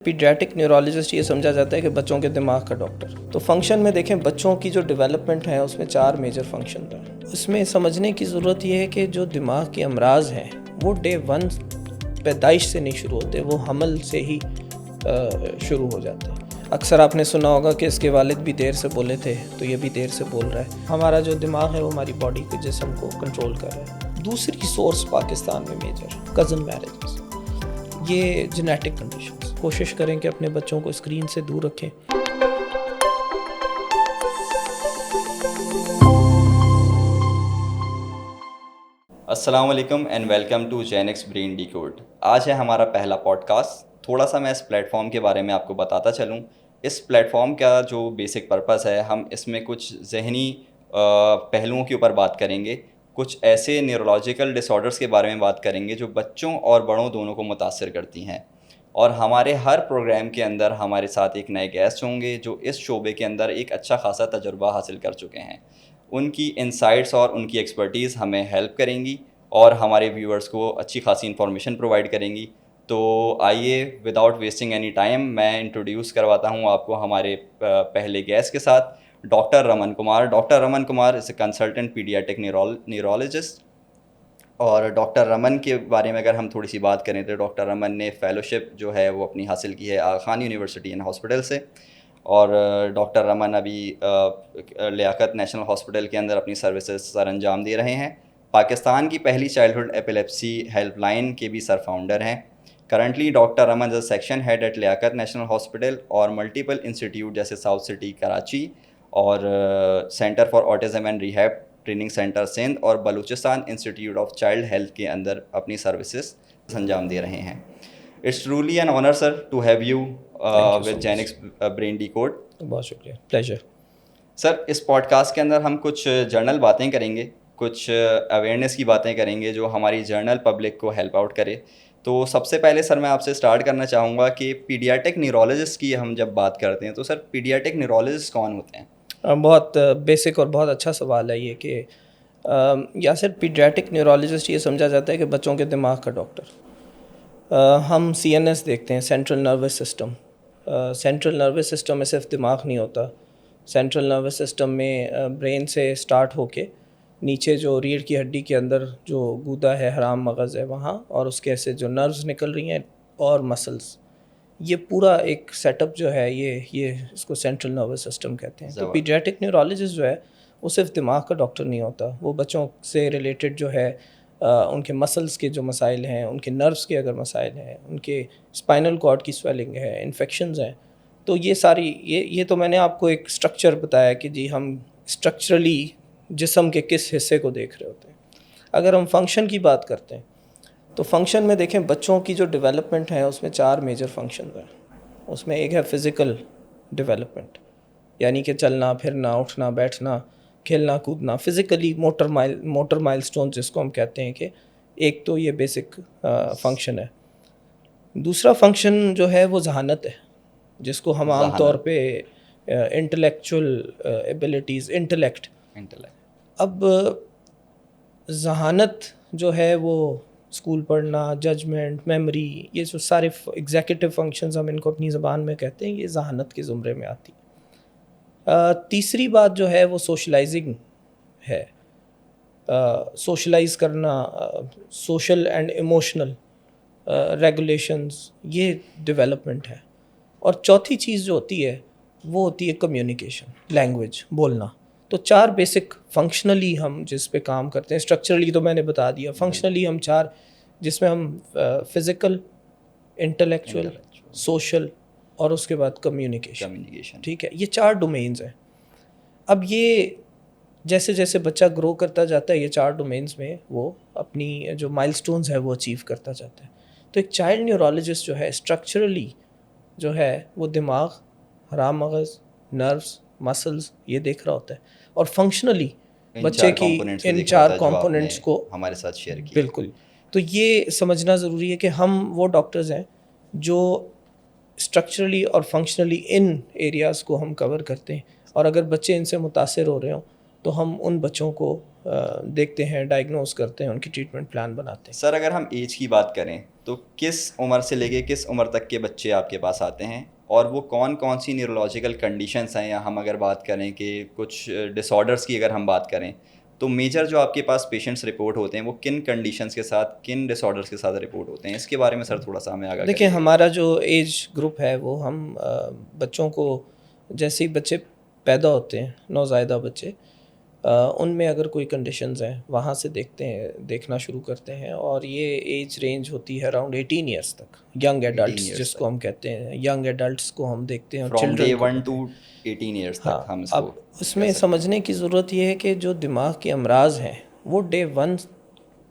Paediatric neurologist یہ سمجھا جاتا ہے کہ بچوں کے دماغ کا ڈاکٹر. تو فنکشن میں دیکھیں بچوں کی جو ڈیولپمنٹ ہے اس میں 4 میجر فنکشن ہیں. اس میں سمجھنے کی ضرورت یہ ہے کہ جو دماغ کے امراض ہیں وہ ڈے 1 پیدائش سے نہیں شروع ہوتے، وہ حمل سے ہی شروع ہو جاتے ہیں. اکثر آپ نے سنا ہوگا کہ اس کے والد بھی دیر سے بولے تھے تو یہ بھی دیر سے بول رہا ہے. ہمارا جو دماغ ہے وہ ہماری باڈی کے جسم کو کنٹرول کر رہا ہے. دوسری سورس پاکستان میں میجر کزن میرجز، یہ جینیٹک کنڈیشنز. کوشش کریں کہ اپنے بچوں کو اسکرین سے دور رکھیں. السلام علیکم and welcome to Genics brain decode. آج ہے ہمارا پہلا پوڈ کاسٹ. تھوڑا سا میں اس پلیٹ فارم کے بارے میں آپ کو بتاتا چلوں. اس پلیٹ فارم کا جو بیسک پرپس ہے، ہم اس میں کچھ ذہنی پہلوؤں کے اوپر بات کریں گے، کچھ ایسے نیورولوجیکل ڈس آرڈرس کے بارے میں بات کریں گے جو بچوں اور بڑوں دونوں کو متاثر کرتی ہیں. اور ہمارے ہر پروگرام کے اندر ہمارے ساتھ ایک نئے گیسٹ ہوں گے جو اس شعبے کے اندر ایک اچھا خاصا تجربہ حاصل کر چکے ہیں. ان کی انسائٹس اور ان کی ایکسپرٹیز ہمیں ہیلپ کریں گی اور ہمارے ویورز کو اچھی خاصی انفارمیشن پرووائڈ کریں گی. تو آئیے وداؤٹ ویسٹنگ اینی ٹائم میں انٹروڈیوس کرواتا ہوں آپ کو ہمارے پہلے گیسٹ کے ساتھ، doctor Raman Kumar. Doctor Raman Kumar is a consultant paediatric neurologist. اور ڈاکٹر رمن کے بارے میں اگر ہم تھوڑی سی بات کریں تو ڈاکٹر رمن نے فیلوشپ جو ہے وہ اپنی حاصل کی ہے آغا خان یونیورسٹی اینڈ ہاسپٹل سے. اور ڈاکٹر رمن ابھی لیاقت نیشنل ہاسپٹل کے اندر اپنی سروسز سر انجام دے رہے ہیں. پاکستان کی پہلی چائلڈہڈ ایپیلیپسی ہیلپ لائن کے بھی سر فاؤنڈر ہیں. Currently doctor Raman is section head at Liaquat national hospital اور ملٹیپل انسٹیٹیوٹ جیسے ساؤتھ سٹی کراچی اور centre for autism and rehab training centre Sindh اور Balochistan institute of child health کے اندر اپنی سروسز انجام دے رہے ہیں. It's truly an honour sir to have you with Genics brain decode. بہت شکریہ، پلیجر. سر اس پوڈ کاسٹ کے اندر ہم کچھ جرنل باتیں کریں گے، کچھ اویئرنیس کی باتیں کریں گے جو ہماری جرنل پبلک کو ہیلپ آؤٹ کرے. تو سب سے پہلے سر میں آپ سے اسٹارٹ کرنا چاہوں گا کہ پیڈیاٹرک نیورولوجسٹ کی ہم جب بات کرتے ہیں تو سر پیڈیاٹرک نیورولوجسٹ کون ہوتے ہیں؟ بہت بیسک اور بہت اچھا سوال ہے یہ کہ یاسر پیڈیاٹرک نیورولوجسٹ یہ سمجھا جاتا ہے کہ بچوں کے دماغ کا ڈاکٹر. ہم CNS دیکھتے ہیں، central nervous system. Central nervous system میں صرف دماغ نہیں ہوتا. سینٹرل نروس سسٹم میں برین سے سٹارٹ ہو کے نیچے جو ریڑھ کی ہڈی کے اندر جو گودا ہے، حرام مغز ہے وہاں، اور اس کے سے جو نروز نکل رہی ہیں اور مسلس، یہ پورا ایک سیٹ اپ جو ہے یہ اس کو سینٹرل نروس سسٹم کہتے ہیں. تو پیڈیاٹرک نیورولوجسٹ جو ہے وہ صرف دماغ کا ڈاکٹر نہیں ہوتا، وہ بچوں سے ریلیٹڈ جو ہے ان کے مسلس کے جو مسائل ہیں، ان کے نروس کے اگر مسائل ہیں، ان کے اسپائنل کارڈ کی سویلنگ ہے، انفیکشنز ہیں، تو یہ ساری یہ تو میں نے آپ کو ایک اسٹرکچر بتایا کہ جی ہم اسٹرکچرلی جسم کے کس حصے کو دیکھ رہے ہوتے ہیں. اگر ہم فنکشن کی بات کرتے ہیں تو فنکشن میں دیکھیں بچوں کی جو ڈیولپمنٹ ہے اس میں 4 میجر فنکشنز ہیں. اس میں ایک ہے فزیکل ڈیولپمنٹ، یعنی کہ چلنا پھرنا، اٹھنا بیٹھنا، کھیلنا کودنا، فزیکلی موٹر مائل سٹون جس کو ہم کہتے ہیں، کہ ایک تو یہ بیسک فنکشن ہے. دوسرا فنکشن جو ہے وہ ذہانت ہے، جس کو ہم عام طور پہ انٹلیکچوئل ایبلٹیز، انٹلیکٹ. اب ذہانت جو ہے وہ اسکول پڑھنا، ججمنٹ، میموری، یہ جو سارے ایگزیکٹو فنکشنز ہم ان کو اپنی زبان میں کہتے ہیں، یہ ذہانت کے زمرے میں آتی. تیسری بات جو ہے وہ سوشلائزنگ ہے، سوشلائز کرنا، سوشل اینڈ ایموشنل ریگولیشنز، یہ ڈیولپمنٹ ہے. اور چوتھی چیز جو ہوتی ہے وہ ہوتی ہے کمیونیکیشن، لینگویج، بولنا. تو 4 بیسک فنکشنلی ہم جس پہ کام کرتے ہیں. اسٹرکچرلی تو میں نے بتا دیا، فنکشنلی ہم 4 جس میں ہم فزیکل، انٹلیکچوئل، سوشل اور اس کے بعد کمیونیکیشن. ٹھیک ہے، یہ 4 ڈومینز ہیں. اب یہ جیسے جیسے بچہ گرو کرتا جاتا ہے یہ 4 ڈومینز میں وہ اپنی جو مائل سٹونز ہے وہ اچیو کرتا جاتا ہے. تو ایک چائلڈ نیورولوجسٹ جو ہے اسٹرکچرلی جو ہے وہ دماغ، حرام مغز، نروز، مسلز یہ دیکھ رہا ہوتا ہے، اور فنکشنلی بچے کی ان 4 کمپوننٹس کو ہمارے ساتھ شیئر کیا. بالکل. تو یہ سمجھنا ضروری ہے کہ ہم وہ ڈاکٹرز ہیں جو اسٹرکچرلی اور فنکشنلی ان ایریاز کو ہم کور کرتے ہیں، اور اگر بچے ان سے متاثر ہو رہے ہوں تو ہم ان بچوں کو دیکھتے ہیں, ڈائگنوز کرتے ہیں, ان کی ٹریٹمنٹ پلان بناتے ہیں. سر اگر ہم ایج کی بات کریں تو کس عمر سے لے کے کس عمر تک کے بچے آپ کے پاس آتے ہیں, اور وہ کون کون سی نیورولوجیکل کنڈیشنس ہیں, یا ہم اگر بات کریں کہ کچھ ڈس آرڈرس کی اگر ہم بات کریں تو میجر جو آپ کے پاس پیشنٹس رپورٹ ہوتے ہیں وہ کن کنڈیشنس کے ساتھ, کن ڈس آرڈرس کے ساتھ رپورٹ ہوتے ہیں؟ اس کے بارے میں سر تھوڑا سا ہمیں آگاہ دیکھیں, کریے. ہمارا جو ایج گروپ ہے وہ ہم بچوں کو جیسے ہی بچے پیدا ہوتے ہیں, نوزائیدہ بچے, ان میں اگر کوئی کنڈیشنز ہیں وہاں سے دیکھنا شروع کرتے ہیں, اور یہ ایج رینج ہوتی ہے اراؤنڈ 18 ایئرس تک. ینگ ایڈلٹس جس کو ہم کہتے ہیں, ینگ ایڈلٹس کو ہم دیکھتے ہیں, اور from day children 1 to 18 years ہاں. تک ہم اس اب کو اس میں سمجھنے کی ضرورت یہ ہے کہ جو دماغ کے امراض ہیں وہ ڈے 1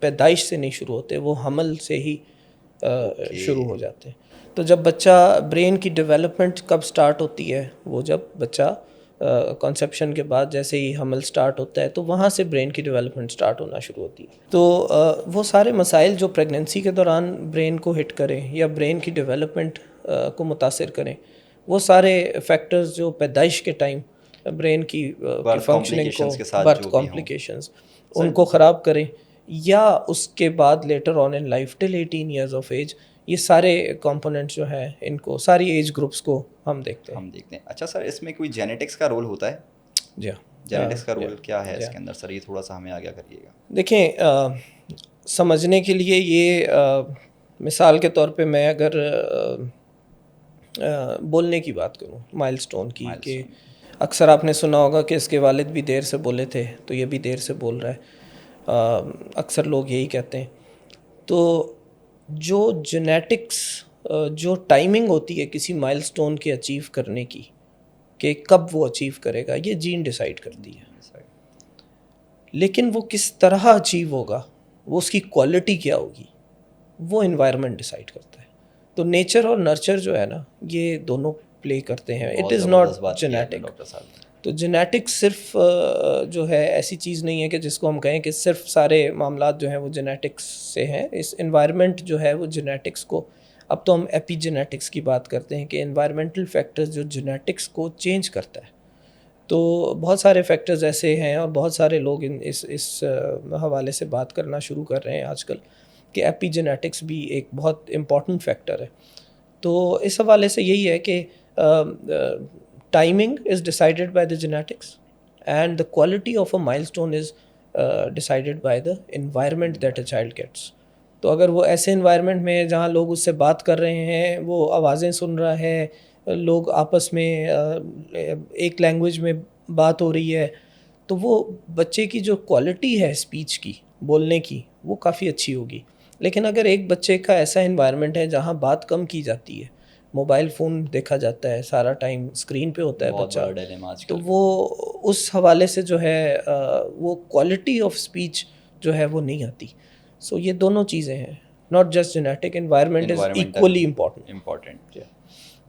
پیدائش سے نہیں شروع ہوتے, وہ حمل سے ہی شروع ہو جاتے ہیں. تو جب بچہ برین کی ڈیولپمنٹ کب سٹارٹ ہوتی ہے, وہ جب بچہ کنسیپشن کے بعد جیسے ہی حمل سٹارٹ ہوتا ہے تو وہاں سے برین کی ڈیولپمنٹ سٹارٹ ہونا شروع ہوتی ہے. تو وہ سارے مسائل جو پریگننسی کے دوران برین کو ہٹ کریں یا برین کی ڈیولپمنٹ کو متاثر کریں, وہ سارے فیکٹرز جو پیدائش کے ٹائم برین کی فنکشننگ کو, برتھ کمپلیکیشنز ان کو خراب کریں, یا اس کے بعد later on in life till 18 years of age, یہ سارے کمپوننٹس جو ہیں ان کو, ساری ایج گروپس کو ہم دیکھتے ہیں. اچھا سر, اس میں کوئی جینیٹکس کا رول ہوتا ہے؟ جی ہاں, جینیٹکس کا رول کیا ہے اس کے اندر سر, یہ تھوڑا سا ہمیں آگاہ کریے گا. دیکھیں, سمجھنے کے لیے یہ مثال کے طور پہ میں اگر بولنے کی بات کروں, مائل سٹون کی, کہ اکثر آپ نے سنا ہوگا کہ اس کے والد بھی دیر سے بولے تھے تو یہ بھی دیر سے بول رہا ہے, اکثر لوگ یہی کہتے ہیں. تو جو جینیٹکس, جو ٹائمنگ ہوتی ہے کسی مائل سٹون کے اچیو کرنے کی, کہ کب وہ اچیو کرے گا, یہ جین ڈیسائیڈ کرتی ہے. لیکن وہ کس طرح اچیو ہوگا, وہ اس کی کوالٹی کیا ہوگی, وہ انوائرمنٹ ڈیسائیڈ کرتا ہے. تو نیچر اور نرچر جو ہے نا, یہ دونوں پلے کرتے ہیں. It is not genetic. تو جینیٹکس صرف جو ہے ایسی چیز نہیں ہے کہ جس کو ہم کہیں کہ صرف سارے معاملات جو ہیں وہ جینیٹکس سے ہیں. اس انوائرمنٹ جو ہے وہ جینیٹکس کو, اب تو ہم ایپی جینیٹکس کی بات کرتے ہیں کہ انوائرمنٹل فیکٹرز جو جینیٹکس کو چینج کرتا ہے. تو بہت سارے فیکٹرز ایسے ہیں, اور بہت سارے لوگ اس حوالے سے بات کرنا شروع کر رہے ہیں آج کل, کہ ایپی جینیٹکس بھی ایک بہت امپورٹنٹ فیکٹر ہے. تو اس حوالے سے یہی ہے کہ timing is decided by the genetics and the quality of a milestone is decided by the environment that a child gets. تو اگر وہ ایسے انوائرمنٹ میں جہاں لوگ اس سے بات کر رہے ہیں, وہ آوازیں سن رہا ہے, لوگ آپس میں ایک لینگویج میں بات ہو رہی ہے, تو وہ بچے کی جو کوالٹی ہے اسپیچ کی, بولنے کی, وہ کافی اچھی ہوگی. لیکن اگر ایک بچے کا ایسا انوائرمنٹ ہے جہاں بات کم کی جاتی ہے, موبائل فون دیکھا جاتا ہے, سارا ٹائم اسکرین پہ ہوتا ہے بچہ, تو وہ اس حوالے سے جو ہے وہ کوالٹی آف اسپیچ جو ہے وہ نہیں آتی. سو یہ دونوں چیزیں ہیں, not just genetic, environment is equally important.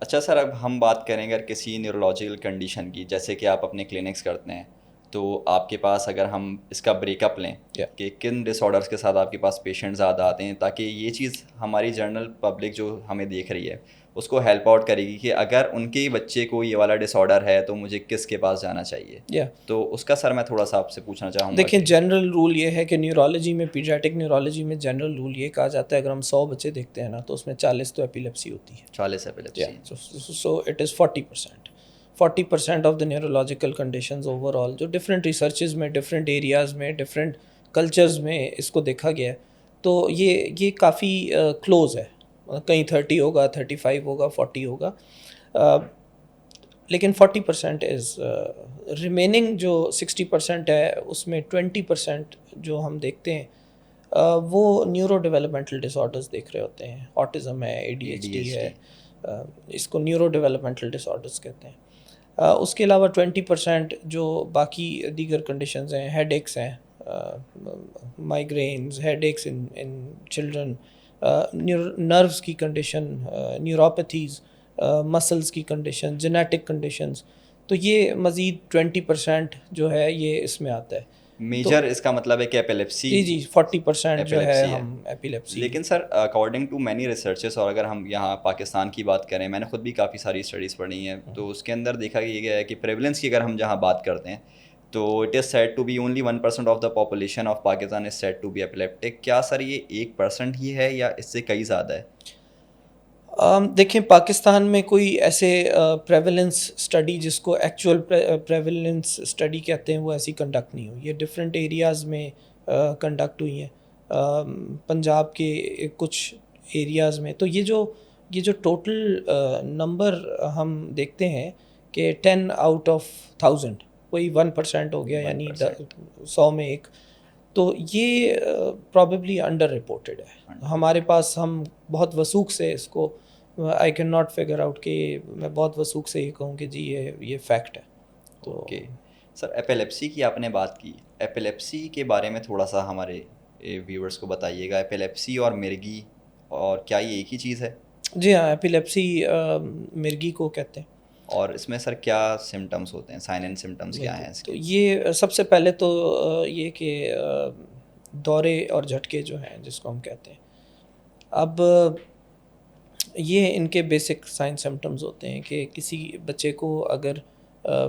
اچھا سر, اب ہم بات کریں اگر کسی نیورولوجیکل کنڈیشن کی, جیسے کہ آپ اپنے کلینکس کرتے ہیں, تو آپ کے پاس اگر ہم اس کا بریک اپ لیں کہ کن ڈس آرڈرس کے ساتھ آپ کے پاس پیشنٹ زیادہ آتے ہیں, تاکہ یہ چیز ہماری جنرل پبلک جو ہمیں دیکھ رہی ہے اس کو ہیلپ آؤٹ کرے گی کہ اگر ان کے بچے کو یہ والا ڈس آرڈر ہے تو مجھے کس کے پاس جانا چاہیے. تو اس کا سر میں تھوڑا سا آپ سے پوچھنا چاہوں گا. دیکھیں, جنرل رول یہ ہے کہ نیورولوجی میں, پیڈیاٹرک نیورولوجی میں جنرل رول یہ کہا جاتا ہے اگر ہم 100 بچے دیکھتے ہیں نا, تو اس میں 40 تو ایپیلیپسی ہوتی ہے. 40 epilepsy. So it is 40% of the neurological conditions over all, جو ڈفرینٹ ریسرچز میں, ڈفرینٹ ایریاز میں, ڈفرینٹ کلچرز میں اس کو دیکھا گیا ہے. تو یہ کافی کلوز ہے, کہیں 30 ہوگا, 35 ہوگا, 40 ہوگا, لیکن 40% از ریمیننگ جو 60% ہے اس میں 20% جو ہم دیکھتے ہیں وہ نیورو ڈیولپمنٹل ڈس آرڈرز دیکھ رہے ہوتے ہیں. آٹزم ہے, ADHD ہے, اس کو نیورو ڈیولپمنٹل ڈس آرڈرز کہتے ہیں. اس کے علاوہ 20% جو باقی دیگر کنڈیشنز ہیں, ہیڈ ایکس ہیں, migraines, headaches in children, nerves کی کنڈیشن, نیوروپیتھیز, مسلز کی کنڈیشن, جینیٹک کنڈیشنز, تو یہ مزید 20% جو ہے یہ اس میں آتا ہے. میجر اس کا مطلب ہے کہ ایپیلیپسی. جی 40% جو ہے ہم ایپیلیپسی. لیکن سر اکارڈنگ ٹو مینی ریسرچز, اور اگر ہم یہاں پاکستان کی بات کریں, میں نے خود بھی کافی ساری اسٹڈیز پڑھی ہیں, تو اس کے اندر دیکھا یہ گیا ہے کہ پریولنس کی اگر ہم جہاں بات کرتے ہیں تو it is said to be only 1% of the population of Pakistan is said to be epileptic. کیا سر یہ 1% ہی ہے یا اس سے کئی زیادہ ہے؟ دیکھیں پاکستان میں کوئی ایسے پریولنس اسٹڈی جس کو ایکچوئل پریولنس اسٹڈی کہتے ہیں وہ ایسی کنڈکٹ نہیں ہوئی. یہ ڈفرینٹ ایریاز میں کنڈکٹ ہوئی ہیں پنجاب کے کچھ ایریاز میں. تو یہ جو ٹوٹل نمبر ہم دیکھتے ہیں کہ 10 آؤٹ آف 1000 کوئی 1% ہو گیا, یعنی 100 میں ایک. تو یہ پرابیبلی انڈر رپورٹڈ ہے ہمارے پاس. ہم بہت وثوق سے اس کو I can not figure out کہ میں بہت وثوق سے یہ کہوں کہ جی یہ فیکٹ ہے. تو اوکے سر, ایپیلیپسی کی آپ نے بات کی, ایپیلیپسی کے بارے میں تھوڑا سا ہمارے ویورز کو بتائیے گا. ایپیلیپسی اور مرگی, اور کیا یہ ایک ہی چیز ہے؟ جی ہاں, ایپیلیپسی مرگی کو کہتے ہیں. اور اس میں سر کیا سمٹمز ہوتے ہیں, سائن اینڈ سمٹمز کیا ہیں اس تو کے؟ یہ سب سے پہلے تو یہ کہ دورے اور جھٹکے جو ہیں جس کو ہم کہتے ہیں, اب یہ ان کے بیسک سائن سمٹمز ہوتے ہیں کہ کسی بچے کو اگر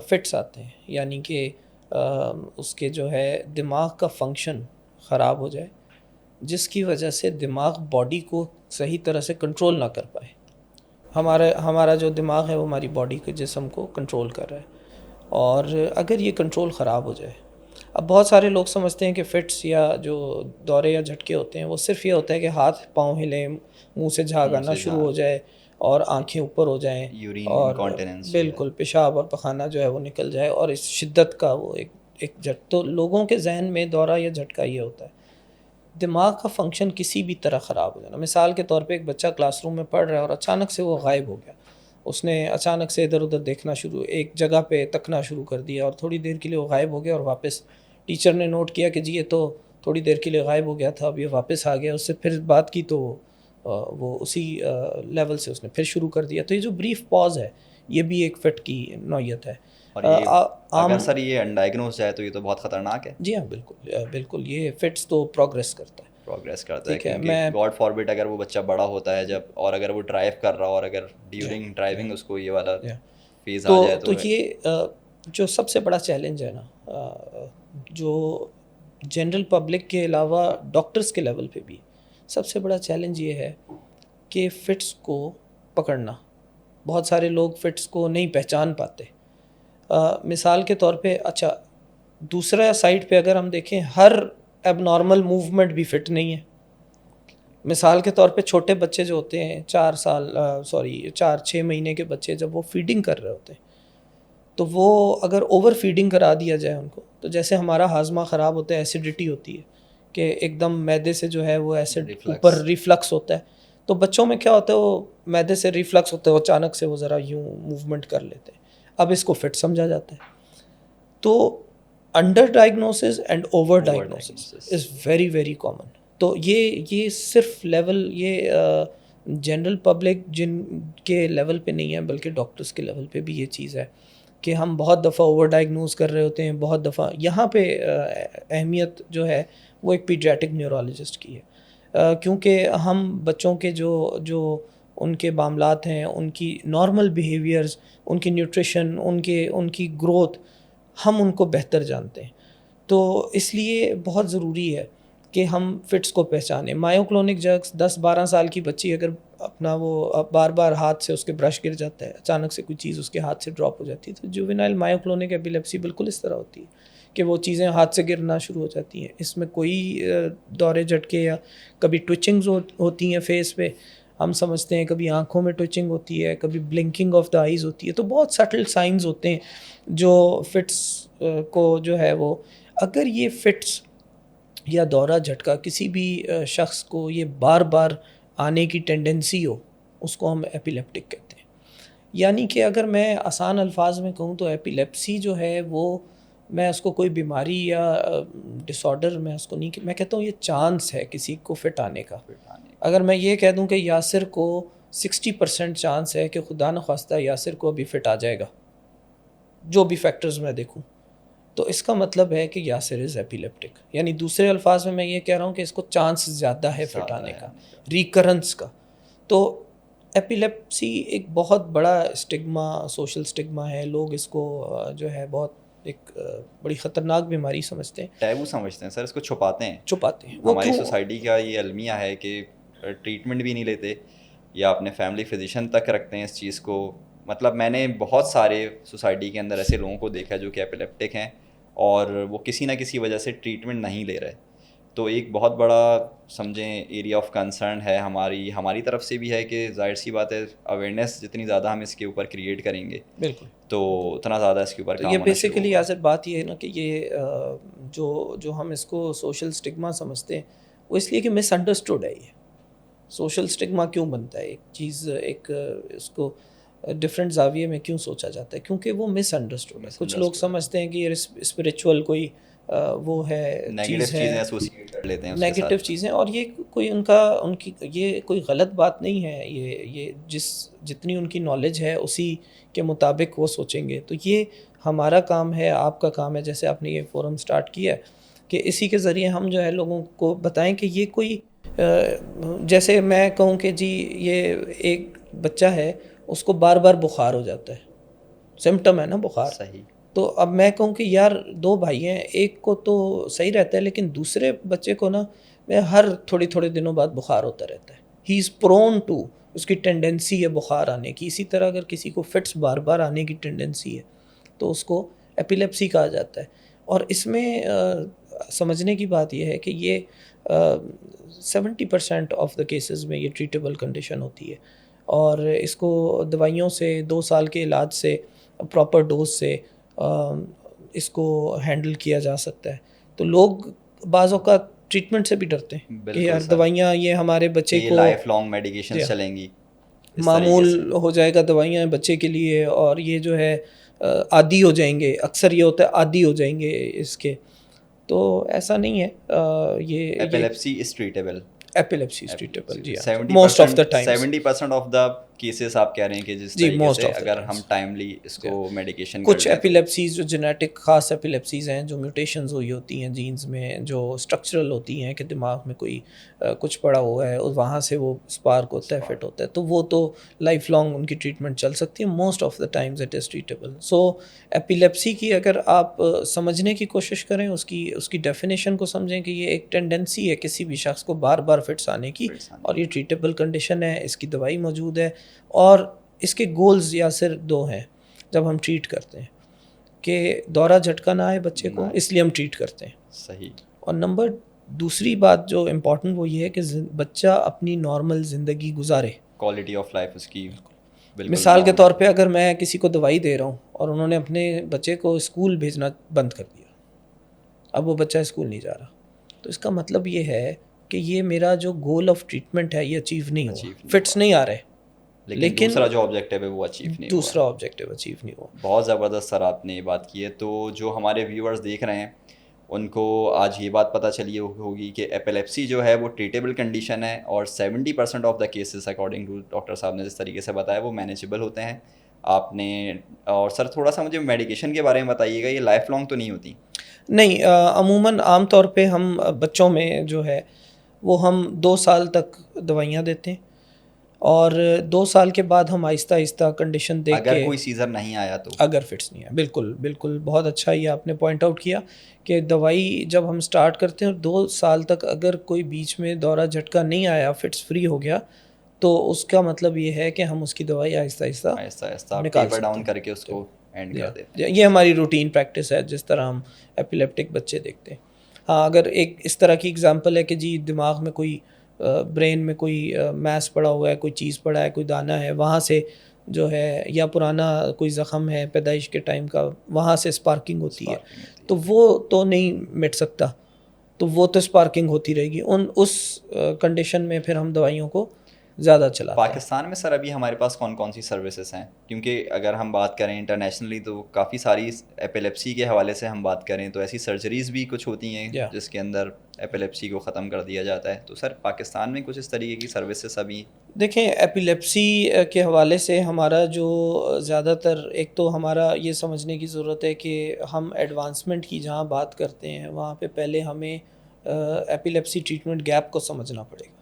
فٹس آتے ہیں, یعنی کہ اس کے جو ہے دماغ کا فنکشن خراب ہو جائے, جس کی وجہ سے دماغ باڈی کو صحیح طرح سے کنٹرول نہ کر پائے. ہمارا جو دماغ ہے وہ ہماری باڈی کے جسم کو کنٹرول کر رہا ہے, اور اگر یہ کنٹرول خراب ہو جائے. اب بہت سارے لوگ سمجھتے ہیں کہ فٹس یا جو دورے یا جھٹکے ہوتے ہیں وہ صرف یہ ہوتا ہے کہ ہاتھ پاؤں ہلیں, منہ سے جھاگ آنا شروع ہو جائے اور آنکھیں اوپر ہو جائیں, اور بالکل پیشاب اور پخانہ جو ہے وہ نکل جائے, اور اس شدت کا وہ ایک تو لوگوں کے ذہن میں دورہ یا جھٹکا یہ ہوتا ہے دماغ کا فنکشن کسی بھی طرح خراب ہو جانا. مثال کے طور پہ ایک بچہ کلاس روم میں پڑھ رہا ہے اور اچانک سے وہ غائب ہو گیا. اس نے اچانک سے ادھر ادھر دیکھنا شروع, ایک جگہ پہ تکنا شروع کر دیا, اور تھوڑی دیر کے لیے وہ غائب ہو گیا, اور واپس ٹیچر نے نوٹ کیا کہ جی یہ تو تھوڑی دیر کے لیے غائب ہو گیا تھا, اب یہ واپس آ گیا. اس سے پھر بات کی تو وہ اسی لیول سے اس نے پھر شروع کر دیا. تو یہ جو بریف پاز ہے یہ بھی ایک فٹ کی نوعیت ہے. اور یہ اگر سر یہ انڈائگنوز ہے تو یہ تو بہت خطرناک ہے. جی ہاں بالکل یہ فٹس تو پروگریس کرتا ہے کیونکہ گاڈ فاربٹ اگر وہ بچہ بڑا ہوتا ہے جب, اور اگر وہ ڈرائیو کر رہا ہو اور اگر ڈیورنگ ڈرائیونگ اس کو یہ والا فیز آ جائے تو یہ جو سب سے بڑا چیلنج ہے نا, جو جنرل پبلک کے علاوہ ڈاکٹرز کے لیول پہ بھی سب سے بڑا چیلنج یہ ہے کہ فٹس کو پکڑنا. بہت سارے لوگ فٹس کو نہیں پہچان پاتے. مثال کے طور پہ اچھا دوسرا سائڈ پہ اگر ہم دیکھیں, ہر ایب نارمل موومنٹ بھی فٹ نہیں ہے. مثال کے طور پہ چھوٹے بچے جو ہوتے ہیں 4-6 مہینے کے بچے, جب وہ فیڈنگ کر رہے ہوتے ہیں تو وہ اگر اوور فیڈنگ کرا دیا جائے ان کو, تو جیسے ہمارا ہاضمہ خراب ہوتا ہے, ایسیڈیٹی ہوتی ہے کہ ایک دم معدے سے جو ہے وہ ایسڈ اوپر ریفلکس ہوتا ہے. تو بچوں میں کیا ہوتا ہے, وہ معدے سے ریفلکس ہوتا ہے, وہ اچانک سے وہ ذرا یوں موومنٹ کر لیتے ہیں. اب اس کو فٹ سمجھا جاتا ہے. تو under diagnosis and over diagnosis is very very common. تو یہ صرف لیول یہ جنرل پبلک جن کے لیول پہ نہیں ہے, بلکہ ڈاکٹرز کے لیول پہ بھی یہ چیز ہے کہ ہم بہت دفعہ اوور ڈائگنوز کر رہے ہوتے ہیں. بہت دفعہ یہاں پہ اہمیت جو ہے وہ ایک پیڈیاٹرک نیورولوجسٹ کی ہے, کیونکہ ہم بچوں کے جو ان کے معاملات ہیں, ان کی نارمل بیہیویئرز, ان کی نیوٹریشن, ان کی گروتھ, ہم ان کو بہتر جانتے ہیں. تو اس لیے بہت ضروری ہے کہ ہم فٹس کو پہچانیں. مایوکلونک جرکس 10-12 سال کی بچی اگر اپنا وہ بار بار ہاتھ سے اس کے برش گر جاتا ہے, اچانک سے کوئی چیز اس کے ہاتھ سے ڈراپ ہو جاتی ہے, تو جووینائل مایوکلونک ایپیلیپسی بالکل اس طرح ہوتی ہے کہ وہ چیزیں ہاتھ سے گرنا شروع ہو جاتی ہیں. اس میں کوئی دورے جھٹکے یا کبھی ٹوچنگز ہوتی ہیں فیس پہ, ہم سمجھتے ہیں کبھی آنکھوں میں ٹوچنگ ہوتی ہے, کبھی بلنکنگ آف دا آئیز ہوتی ہے. تو بہت سٹل سائنز ہوتے ہیں جو فٹس کو جو ہے وہ, اگر یہ فٹس یا دورہ جھٹکا کسی بھی شخص کو یہ بار بار آنے کی ٹینڈنسی ہو, اس کو ہم ایپیلیپٹک کہتے ہیں. یعنی کہ اگر میں آسان الفاظ میں کہوں تو ایپیلیپسی جو ہے وہ, میں اس کو کوئی بیماری یا ڈس آرڈر میں اس کو نہیں, میں کہتا ہوں یہ چانس ہے کسی کو فٹ آنے کا. اگر میں یہ کہہ دوں کہ یاسر کو 60% چانس ہے کہ خدا نخواستہ یاسر کو ابھی فٹ آ جائے گا, جو بھی فیکٹرز میں دیکھوں, تو اس کا مطلب ہے کہ یاسر از ایپیلیپٹک. یعنی دوسرے الفاظ میں یہ کہہ رہا ہوں کہ اس کو چانس زیادہ ہے فٹ آنے کا, ریکرنس کا. تو ایپیلیپسی ایک بہت بڑا اسٹگما, سوشل اسٹگما ہے. لوگ اس کو جو ہے بہت ایک بڑی خطرناک بیماری سمجھتے ہیں, ٹیبو سمجھتے ہیں سر, اس کو چھپاتے ہیں. چھپاتے ہیں. وہ ہماری کیوں؟ سوسائٹی کا یہ المیہ ہے کہ ٹریٹمنٹ بھی نہیں لیتے یا اپنے فیملی فزیشین تک رکھتے ہیں اس چیز کو. مطلب میں نے بہت سارے سوسائٹی کے اندر ایسے لوگوں کو دیکھا جو کہ ایپیلیپٹک ہیں اور وہ کسی نہ کسی وجہ سے ٹریٹمنٹ نہیں لے رہے. تو ایک بہت بڑا سمجھیں ایریا آف کنسرن ہے ہماری طرف سے بھی ہے کہ ظاہر سی بات ہے اویئرنیس جتنی زیادہ ہم اس کے اوپر کریٹ کریں گے بالکل تو اتنا زیادہ اس کے اوپر تو کام یہ ہونا شروع بیسیکلی ہوگا. آصر بات یہ ہے نا کہ یہ جو ہم اس کو سوشل اسٹگما سمجھتے ہیں وہ اس لیے کہ مس انڈرسٹوڈ ہے. یہ سوشل اسٹگما کیوں بنتا ہے, ایک چیز ایک اس کو ڈفرینٹ زاویے میں کیوں سوچا جاتا ہے, کیونکہ وہ مس انڈرسٹوڈ ہے. کچھ لوگ سمجھتے ہیں کہ یہ اسپریچول کوئی وہ ہے, نیگیٹو چیز ہے, چیزیں ایسوسیٹ کر لیتے ہیں اس کے نیگیٹو ساتھ. چیزیں, اور یہ کوئی ان کی یہ کوئی غلط بات نہیں ہے. یہ جتنی ان کی نالج ہے اسی کے مطابق وہ سوچیں گے. تو یہ ہمارا کام ہے, آپ کا کام ہے, جیسے آپ نے یہ فورم سٹارٹ کیا ہے کہ اسی کے ذریعے ہم جو ہے لوگوں کو بتائیں کہ یہ کوئی جیسے میں کہوں کہ جی یہ ایک بچہ ہے اس کو بار بار بخار ہو جاتا ہے, سمٹم ہے نا بخار. صحیح. تو اب میں کہوں کہ یار دو بھائی ہیں, ایک کو تو صحیح رہتا ہے لیکن دوسرے بچے کو نا ہر تھوڑے دنوں بعد بخار ہوتا رہتا ہے. ہی از پرون ٹو, اس کی ٹینڈنسی ہے بخار آنے کی. اسی طرح اگر کسی کو فٹس بار بار آنے کی ٹینڈنسی ہے تو اس کو ایپیلیپسی کہا جاتا ہے. اور اس میں سمجھنے کی بات یہ ہے کہ یہ 70% آف دا کیسز میں یہ ٹریٹیبل کنڈیشن ہوتی ہے, اور اس کو دوائیوں سے 2 سال کے علاج سے پراپر ڈوز سے اس کو ہینڈل کیا جا سکتا ہے. تو لوگ بعض اوقات ٹریٹمنٹ سے بھی ڈرتے ہیں کہ یار دوائیاں یہ ہمارے بچے کو لائف لانگ میڈیکیشن چلیں گی, معمول ہو جائے گا دوائیاں بچے کے لیے, اور یہ جو ہے عادی ہو جائیں گے. اکثر یہ ہوتا ہے عادی ہو جائیں گے اس کے. تو ایسا نہیں ہے. یہ ایپیلیپسی از ٹریٹیبل. ایپیلیپسی از ٹریٹیبل, جی ہاں, most of the time 70% of the cases آپ کہہ رہے ہیں کہ جس طریقے سے اگر ہم ٹائملی اس کو میڈیکیشن کچھ ایپیلیپسیز جو جینیٹک خاص ایپیلیپسیز ہیں جو میوٹیشنز ہوئی ہوتی ہیں جینز میں, جو اسٹرکچرل ہوتی ہیں کہ دماغ میں کوئی کچھ پڑا ہوا ہے اور وہاں سے وہ اسپارک ہوتا ہے, فٹ ہوتا ہے, تو وہ تو لائف لانگ ان کی ٹریٹمنٹ چل سکتی ہے. Most of the times it is treatable. So epilepsy کی اگر آپ سمجھنے کی کوشش کریں, اس کی ڈیفینیشن کو سمجھیں کہ یہ ایک ٹینڈنسی ہے کسی بھی شخص کو بار بار فٹس آنے کی, اور یہ ٹریٹیبل کنڈیشن ہے, اس کی دوائی موجود ہے. اور اس کے گولز یا صرف 2 ہیں جب ہم ٹریٹ کرتے ہیں, کہ دورہ جھٹکا نہ آئے بچے کو, اس لیے ہم ٹریٹ کرتے ہیں. صحیح. اور دوسری بات جو امپورٹنٹ وہ یہ ہے کہ بچہ اپنی نارمل زندگی گزارے, کوالٹی آف لائف اس کی. مثال کے طور پہ اگر میں کسی کو دوائی دے رہا ہوں اور انہوں نے اپنے بچے کو اسکول بھیجنا بند کر دیا, اب وہ بچہ اسکول نہیں جا رہا, تو اس کا مطلب یہ ہے کہ یہ میرا جو گول آف ٹریٹمنٹ ہے یہ اچیو نہیں ہوا, فٹس نہیں آ رہے, لیکن دوسرا جو آبجیکٹیو ہے وہ اچیو نہیں ہوا. دوسرا آبجیکٹیو اچیو نہیں ہوا. بہت زبردست سر آپ نے یہ بات کی ہے. تو جو ہمارے ویورز دیکھ رہے ہیں ان کو آج یہ بات پتہ چلی ہوگی کہ ایپیلیپسی جو ہے وہ ٹریٹیبل کنڈیشن ہے, اور 70% of the cases according to doctor صاحب نے جس طریقے سے بتایا وہ مینیجیبل ہوتے ہیں. آپ نے اور سر تھوڑا سا مجھے میڈیکیشن کے بارے میں بتائیے گا, یہ لائف لانگ تو نہیں ہوتی؟ نہیں, عموماً عام طور پہ ہم بچوں میں جو ہے وہ ہم 2 سال تک دوائیاں دیتے ہیں, اور 2 سال کے بعد ہم آہستہ آہستہ کنڈیشن دیکھ کے, اگر کوئی سیزر نہیں آیا تو, اگر فٹس نہیں آیا, بالکل بہت اچھا یہ آپ نے پوائنٹ آؤٹ کیا کہ دوائی جب ہم سٹارٹ کرتے ہیں 2 سال تک اگر کوئی بیچ میں دورہ جھٹکا نہیں آیا, فٹس فری ہو گیا, تو اس کا مطلب یہ ہے کہ ہم اس کی دوائی آہستہ آہستہ نکال ٹیپر ڈاؤن کر کے اس کو اینڈ کر دیتے ہیں. یہ ہماری روٹین پریکٹس ہے جس طرح ہم ایپیلیپٹک بچے دیکھتے ہیں. ہاں, اگر ایک اس طرح کی اگزامپل ہے کہ جی دماغ میں کوئی برین میں کوئی میس پڑا ہوا ہے, کوئی چیز پڑا ہے, کوئی دانہ ہے, وہاں سے جو ہے, یا پرانا کوئی زخم ہے پیدائش کے ٹائم کا, وہاں سے اسپارکنگ ہوتی ہے, تو وہ تو نہیں مٹ سکتا, تو وہ تو اسپارکنگ ہوتی رہے گی. اس کنڈیشن میں پھر ہم دوائیوں کو زیادہ چلاتے ہیں. پاکستان میں سر ابھی ہمارے پاس کون سی سروسز ہیں؟ کیونکہ اگر ہم بات کریں انٹرنیشنلی تو کافی ساری ایپیلیپسی کے حوالے سے ہم بات کریں تو ایسی سرجریز بھی کچھ ہوتی ہیں جس کے اندر ایپیلیپسی کو ختم کر دیا جاتا ہے. تو سر پاکستان میں کچھ اس طریقے کی سروسز ابھی؟ دیکھیں, ایپیلیپسی کے حوالے سے ہمارا جو زیادہ تر, ایک تو ہمارا یہ سمجھنے کی ضرورت ہے کہ ہم ایڈوانسمنٹ کی جہاں بات کرتے ہیں وہاں پہ پہلے ہمیں ایپیلیپسی ٹریٹمنٹ گیپ کو سمجھنا پڑے گا.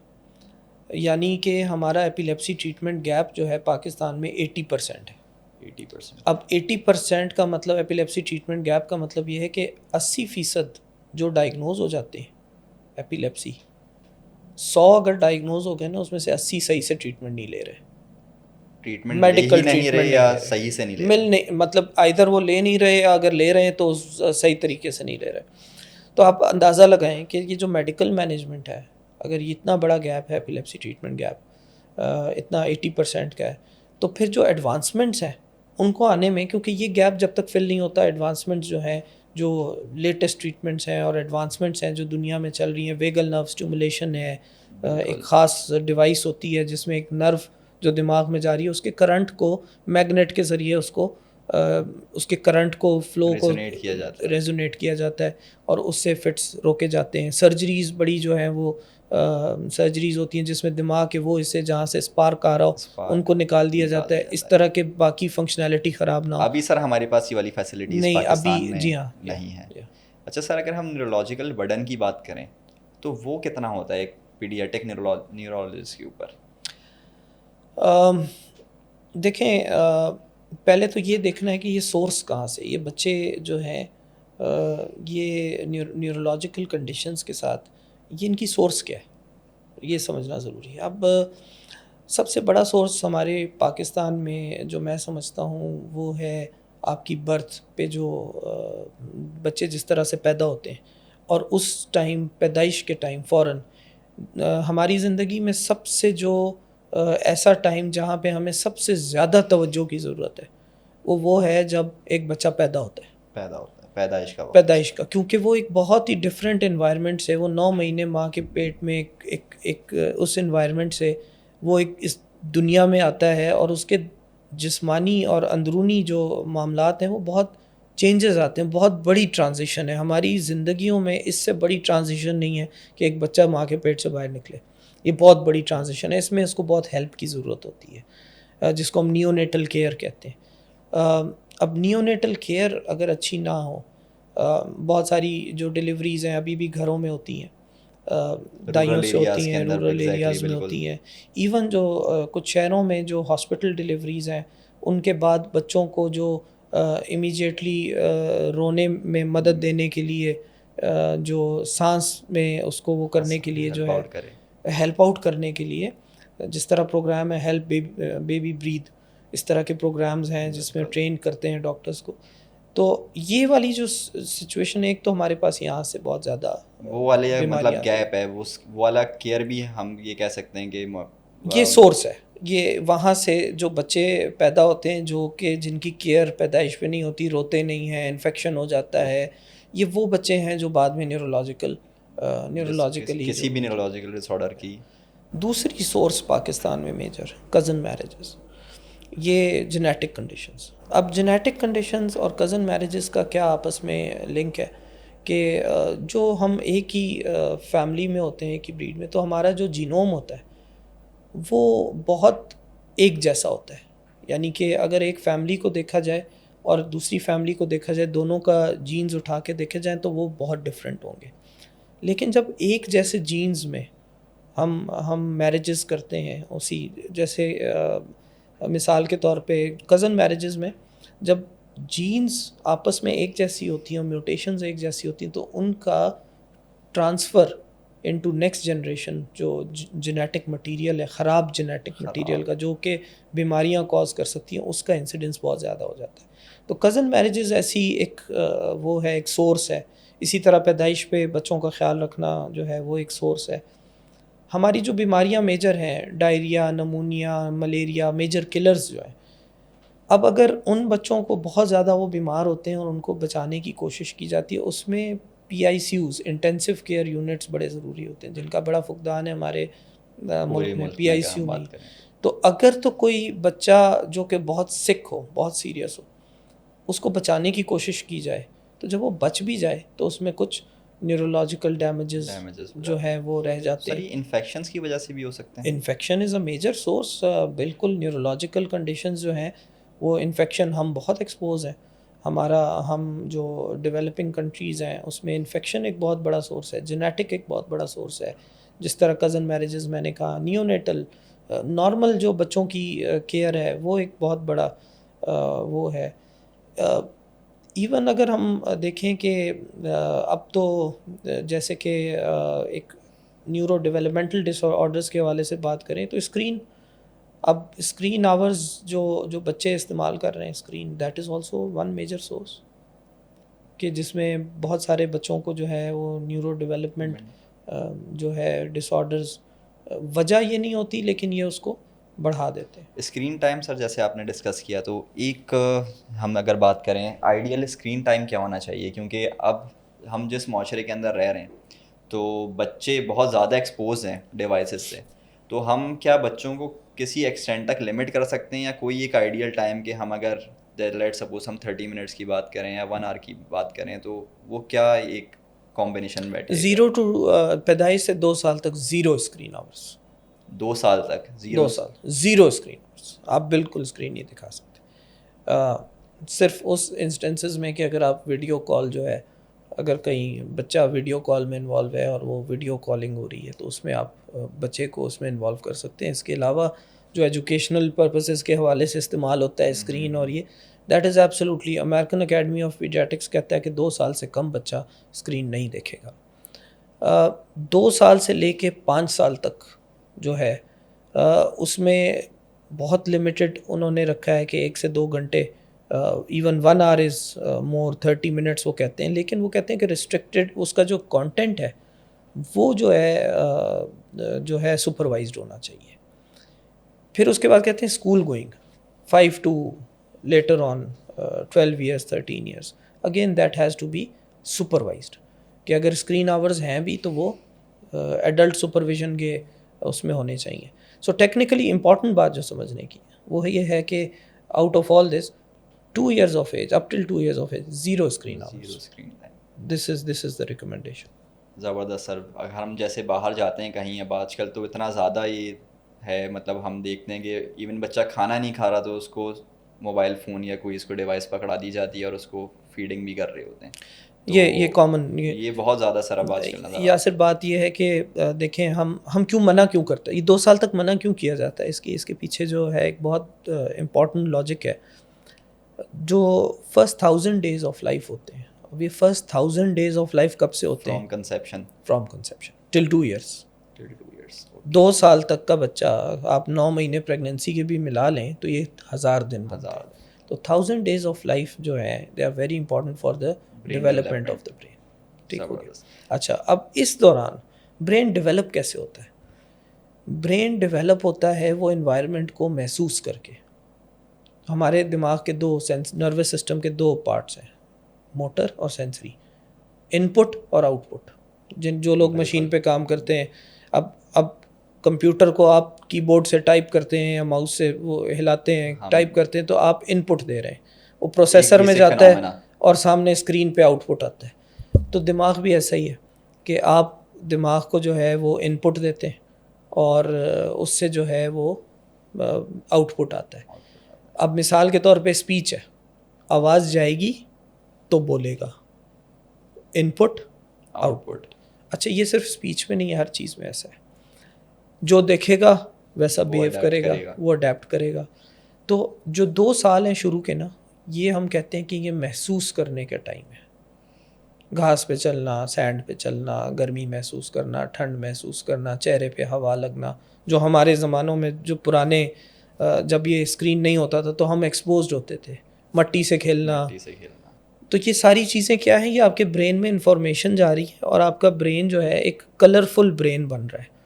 یعنی کہ ہمارا ایپیلیپسی ٹریٹمنٹ گیپ جو ہے پاکستان میں 80% ہے. 80%. اب 80% کا مطلب ایپیلیپسی ٹریٹمنٹ گیپ کا مطلب یہ ہے کہ 80% جو ڈائگنوز ہو جاتے ہیں ایپیلیپسی، 100 اگر ڈائگنوز ہو گئے نا اس میں سے 80 صحیح سے ٹریٹمنٹ نہیں لے رہے، ٹریٹمنٹ میڈیکل نہیں رہے ٹریٹمنٹ یا نہیں لے صحیح سے نہیں لے رہے، مل نہیں، مطلب ادھر وہ لے نہیں رہے، اگر لے رہے ہیں تو صحیح طریقے سے نہیں لے رہے. تو آپ اندازہ لگائیں کہ یہ جو میڈیکل مینجمنٹ ہے، اگر یہ اتنا بڑا گیپ ہے ایپیلیپسی ٹریٹمنٹ گیپ اتنا 80% کا ہے، تو پھر جو ایڈوانسمنٹس ہیں ان کو آنے میں، کیونکہ یہ گیپ جب تک فل نہیں ہوتا، ایڈوانسمنٹس جو ہیں، جو لیٹسٹ ٹریٹمنٹس ہیں اور ایڈوانسمنٹس ہیں جو دنیا میں چل رہی ہیں، ویگل نرو اسٹیمولیشن ہے، ایک خاص ڈیوائس ہوتی ہے جس میں ایک نرو جو دماغ میں جا رہی ہے اس کے کرنٹ کو میگنیٹ کے ذریعے اس کے کرنٹ کو فلو کو ریزونیٹ کیا جاتا ہے اور اس سے فٹس روکے جاتے ہیں. سرجریز بڑی جو ہیں وہ سرجریز ہوتی ہیں جس میں دماغ کے وہ حصے جہاں سے اسپارک آ رہا ہو ان کو نکال دیا جاتا ہے، اس طرح کے باقی فنکشنالٹی خراب نہ ہو. ابھی سر ہمارے پاس یہ والی فیسلٹیز نہیں پاکستان ابھی، میں جی ہاں نہیں ہے. اچھا سر، اگر ہم نیورولوجیکل برڈن کی بات کریں تو وہ کتنا ہوتا ہے ایک پیڈیاٹک نیورولوجسٹ کے اوپر؟ دیکھیں، پہلے تو یہ دیکھنا ہے کہ یہ سورس کہاں سے، یہ بچے جو ہیں یہ نیورولوجیکل کنڈیشنز کے ساتھ یہ ان کی سورس کیا ہے، یہ سمجھنا ضروری ہے. اب سب سے بڑا سورس ہمارے پاکستان میں جو میں سمجھتا ہوں وہ ہے آپ کی برتھ پہ جو بچے جس طرح سے پیدا ہوتے ہیں اور اس ٹائم پیدائش کے ٹائم فوراً ہماری زندگی میں سب سے جو ایسا ٹائم جہاں پہ ہمیں سب سے زیادہ توجہ کی ضرورت ہے وہ ہے جب ایک بچہ پیدا ہوتا ہے، پیدائش کا، کیونکہ وہ ایک بہت ہی ڈفرینٹ انوائرمنٹ سے، وہ 9 مہینے ماں کے پیٹ میں ایک اس انوائرمنٹ سے وہ ایک اس دنیا میں آتا ہے اور اس کے جسمانی اور اندرونی جو معاملات ہیں وہ بہت چینجز آتے ہیں. بہت بڑی ٹرانزیشن ہے ہماری زندگیوں میں، اس سے بڑی ٹرانزیشن نہیں ہے کہ ایک بچہ ماں کے پیٹ سے باہر نکلے. یہ بہت بڑی ٹرانزیشن ہے، اس میں اس کو بہت ہیلپ کی ضرورت ہوتی ہے جس کو ہم نیونیٹل کیئر کہتے ہیں. اب نیونیٹل کیئر اگر اچھی نہ ہو، بہت ساری جو ڈیلیوریز ہیں ابھی بھی گھروں میں ہوتی ہیں، دائیوں سے ہوتی ہیں، رورل ایریاز میں ہوتی ہیں. ایون جو کچھ شہروں میں جو ہاسپٹل ڈیلیوریز ہیں ان کے بعد بچوں کو جو امیجیٹلی رونے میں مدد دینے کے لیے، جو سانس میں اس کو وہ کرنے کے لیے جو ہے ہیلپ آؤٹ کرنے کے لیے، جس طرح پروگرام ہے ہیلپ بیبی بریتھ، اس طرح کے پروگرامز ہیں جس میں ٹرین کرتے ہیں ڈاکٹرز کو. تو یہ والی جو سچویشن ہے، ایک تو ہمارے پاس یہاں سے بہت زیادہ وہ والے مطلب گیپ ہے، وہ والا کیئر بھی ہم یہ کہہ سکتے ہیں کہ یہ سورس ہے. یہ وہاں سے جو بچے پیدا ہوتے ہیں جو کہ جن کی کیئر پیدائش پہ نہیں ہوتی، روتے نہیں ہیں، انفیکشن ہو جاتا ہے، یہ وہ بچے ہیں جو بعد میں نیورولوجیکلی کسی بھی نیورولوجیکل ڈس آرڈر کی. دوسری سورس پاکستان میں میجر کزن میرجز، یہ جینیٹک کنڈیشنز. اب جینیٹک کنڈیشنز اور کزن میرجز کا کیا آپس میں لنک ہے کہ جو ہم ایک ہی فیملی میں ہوتے ہیں، ایک ہی بریڈ میں، تو ہمارا جو جینوم ہوتا ہے وہ بہت ایک جیسا ہوتا ہے. یعنی کہ اگر ایک فیملی کو دیکھا جائے اور دوسری فیملی کو دیکھا جائے، دونوں کا جینز اٹھا کے دیکھے جائیں تو وہ بہت ڈفرینٹ ہوں گے. لیکن جب ایک جیسے جینز میں ہم میرجز کرتے ہیں، اسی جیسے مثال کے طور پہ کزن میرجز میں جب جینز آپس میں ایک جیسی ہوتی ہیں، میوٹیشنز ایک جیسی ہوتی ہیں، تو ان کا ٹرانسفر انٹو نیکسٹ جنریشن جو جینیٹک مٹیریل ہے، خراب جینیٹک مٹیریل کا جو کہ بیماریاں کاز کر سکتی ہیں، اس کا انسیڈنس بہت زیادہ ہو جاتا ہے. تو کزن میرجز ایسی ایک وہ ہے، ایک سورس ہے. اسی طرح پیدائش پہ بچوں کا خیال رکھنا جو ہے وہ ایک سورس ہے. ہماری جو بیماریاں میجر ہیں، diarrhoea, pneumonia, malaria, major killers جو ہیں، اب اگر ان بچوں کو بہت زیادہ وہ بیمار ہوتے ہیں اور ان کو بچانے کی کوشش کی جاتی ہے، اس میں PICUs انٹینسو کیئر یونٹس بڑے ضروری ہوتے ہیں، جن کا بڑا فقدان ہے ہمارے ملک میں. PICU نہیں. تو اگر تو کوئی بچہ جو کہ بہت سک ہو، بہت سیریس ہو، اس کو بچانے کی کوشش کی جائے، تو جب وہ بچ بھی جائے تو اس میں کچھ نیورولوجیکل ڈیمیجز جو ہیں وہ رہ جاتے ہیں. انفیکشنز کی وجہ سے بھی ہو سکتے ہیں. انفیکشن از اے میجر سورس. بالکل نیورولوجیکل کنڈیشنز جو ہیں وہ انفیکشن ہم بہت ایکسپوز ہیں. ہم جو ڈیولپنگ کنٹریز ہیں اس میں انفیکشن ایک بہت بڑا سورس ہے، جینیٹک ایک بہت بڑا سورس ہے. جس طرح کزن میرجز میں نے کہا، نیونیٹل نارمل جو بچوں کی کیئر ہے وہ ایک بہت بڑا وہ ہے. ایون اگر ہم دیکھیں کہ اب تو جیسے کہ ایک نیورو ڈیولپمنٹل ڈس آرڈرس کے حوالے سے بات کریں تو اسکرین آورز جو بچے استعمال کر رہے ہیں screen, that is also one major source, کہ جس میں بہت سارے بچوں کو جو ہے وہ نیورو ڈیولپمنٹ جو ہے ڈس آرڈرز, وجہ یہ نہیں ہوتی لیکن یہ اس کو بڑھا دیتے ہیں. اسکرین ٹائم سر جیسے آپ نے ڈسکس کیا, تو ایک ہم اگر بات کریں آئیڈیل اسکرین ٹائم کیا ہونا چاہیے, کیونکہ اب ہم جس معاشرے کے اندر رہ رہے ہیں تو بچے بہت زیادہ ایکسپوز ہیں ڈیوائسز سے, تو ہم کیا بچوں کو کسی ایکسٹینٹ تک لمٹ کر سکتے ہیں, یا کوئی ایک آئیڈیل ٹائم کہ ہم اگر لیٹ سپوز ہم 30 منٹس کی بات کریں یا 1 hour کی بات کریں, تو وہ کیا ایک کمبینیشن بیٹھے؟ 0 to پیدائش سے 2 سال تک 0 اسکرین آورس. 2 سال تک 2 سال 0 اسکرین آورس, آپ بالکل اسکرین نہیں دکھا سکتے. صرف اس انسٹنسز میں کہ اگر آپ ویڈیو کال جو ہے, اگر کہیں بچہ ویڈیو کال میں انوالو ہے اور وہ ویڈیو کالنگ ہو رہی ہے تو اس میں آپ بچے کو اس میں انوالو کر سکتے ہیں. اس کے علاوہ جو ایجوکیشنل پرپسز کے حوالے سے استعمال ہوتا ہے اسکرین, اور یہ that is absolutely, American academy of paediatrics کہتا ہے کہ 2 سال سے کم بچہ اسکرین نہیں دیکھے گا. 2 سال سے لے کے 5 سال تک جو ہے اس میں بہت لمیٹڈ انہوں نے رکھا ہے کہ 1 سے 2 گھنٹے, ایون 1 hour از مور, 30 منٹس وہ کہتے ہیں, لیکن وہ کہتے ہیں کہ ریسٹرکٹیڈ اس کا جو کانٹینٹ ہے وہ جو ہے سپروائزڈ ہونا چاہیے. پھر اس کے بعد کہتے ہیں school going 5 to later on 12 years 13 years, again that has to be supervised, کہ اگر اسکرین آورز ہیں بھی تو وہ ایڈلٹ سپرویژن کے اس میں ہونے چاہیے. سو ٹیکنیکلی امپورٹنٹ بات جو سمجھنے کی وہ یہ ہے کہ out of all this 2 years of age, up till 2 years of age, 0 screen hours. This is the recommendation. زبردست سر. اگر ہم جیسے باہر جاتے ہیں کہیں, اب آج کل تو اتنا زیادہ یہ ہے, مطلب ہم دیکھتے ہیں کہ ایون بچہ کھانا نہیں کھا رہا تو اس کو موبائل فون یا کوئی اس کو ڈیوائس پکڑا دی جاتی ہے اور اس کو فیڈنگ بھی کر رہے ہوتے ہیں. یہ کامن, یہ بہت زیادہ سر اب آج کل نظر یا صرف بات یہ ہے کہ دیکھیں ہم کیوں منع کیوں کرتے ہیں, یہ 2 سال تک منع کیوں کیا جاتا ہے, اس کے پیچھے جو ہے ایک بہت امپورٹنٹ لاجک ہے. جو فرسٹ 1000 days آف لائف ہوتے ہیں, اب یہ فرسٹ 1000 days آف لائف کب سے ہوتے ہیں؟ From conception till 2 years. 2 سال تک کا بچہ آپ 9 مہینے پریگنینسی کے بھی ملا لیں تو یہ 1000 دن بنتا ہے. تو 1000 days آف لائف جو ہیں they are very important for the development of the brain. ٹھیک ہو گیا. اچھا, اب اس دوران برین ڈیولپ کیسے ہوتا ہے؟ برین ڈیولپ ہوتا ہے وہ انوائرمنٹ کو محسوس کر کے. ہمارے دماغ کے 2 نروس سسٹم کے 2 پارٹس ہیں, موٹر اور سینسری, ان پٹ اور آؤٹ پٹ. جو لوگ مشین پہ کام کرتے ہیں, اب کمپیوٹر کو آپ کی بورڈ سے ٹائپ کرتے ہیں یا ماؤس سے وہ ہلاتے ہیں, ٹائپ کرتے ہیں, تو آپ ان پٹ دے رہے ہیں, وہ پروسیسر میں جاتا ہے اور سامنے اسکرین پہ آؤٹ پٹ آتا ہے. تو دماغ بھی ایسا ہی ہے کہ آپ دماغ کو جو ہے وہ ان پٹ دیتے ہیں اور اس سے جو ہے وہ آؤٹ پٹ آتا ہے. اب مثال کے طور پہ اسپیچ ہے, آواز جائے گی تو بولے گا, ان پٹ آؤٹ پٹ. اچھا, یہ صرف اسپیچ میں نہیں ہے, ہر چیز میں ایسا ہے. جو دیکھے گا ویسا بیہیو کرے گا, وہ اڈیپٹ کرے گا. تو جو 2 سال ہیں شروع کے نا, یہ ہم کہتے ہیں کہ یہ محسوس کرنے کا ٹائم ہے. گھاس پہ چلنا, سینڈ پہ چلنا, گرمی محسوس کرنا, ٹھنڈ محسوس کرنا, چہرے پہ ہوا لگنا. جو ہمارے زمانوں میں جو پرانے جب یہ اسکرین نہیں ہوتا تھا تو ہم ایکسپوزڈ ہوتے تھے, مٹی سے کھیلنا. تو یہ ساری چیزیں کیا ہیں, یہ آپ کے برین میں انفارمیشن جا رہی ہے اور آپ کا برین جو ہے ایک کلرفل برین بن رہا ہے.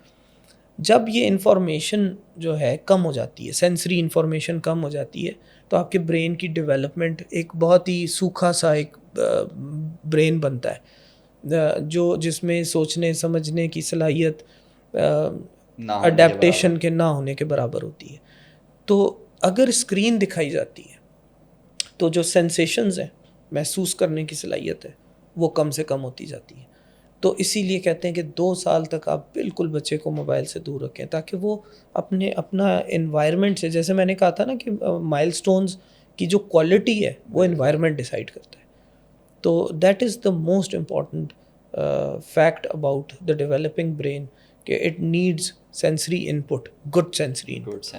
جب یہ انفارمیشن جو ہے کم ہو جاتی ہے, سینسری انفارمیشن کم ہو جاتی ہے, تو آپ کے برین کی ڈیولپمنٹ ایک بہت ہی سوکھا سا ایک برین بنتا ہے, جس میں سوچنے سمجھنے کی صلاحیت اڈیپٹیشن کے نہ ہونے کے برابر ہوتی ہے. تو اگر اسکرین دکھائی جاتی ہے تو جو سینسیشنز ہیں, محسوس کرنے کی صلاحیت ہے, وہ کم سے کم ہوتی جاتی ہے. تو اسی لیے کہتے ہیں کہ 2 سال تک آپ بالکل بچے کو موبائل سے دور رکھیں, تاکہ وہ اپنا انوائرمنٹ سے, جیسے میں نے کہا تھا نا کہ مائل سٹونز کی جو کوالٹی ہے وہ انوائرمنٹ ڈیسائیڈ کرتا ہے. تو that is the most important fact about the developing brain, کہ it needs sensory input, good sensory input.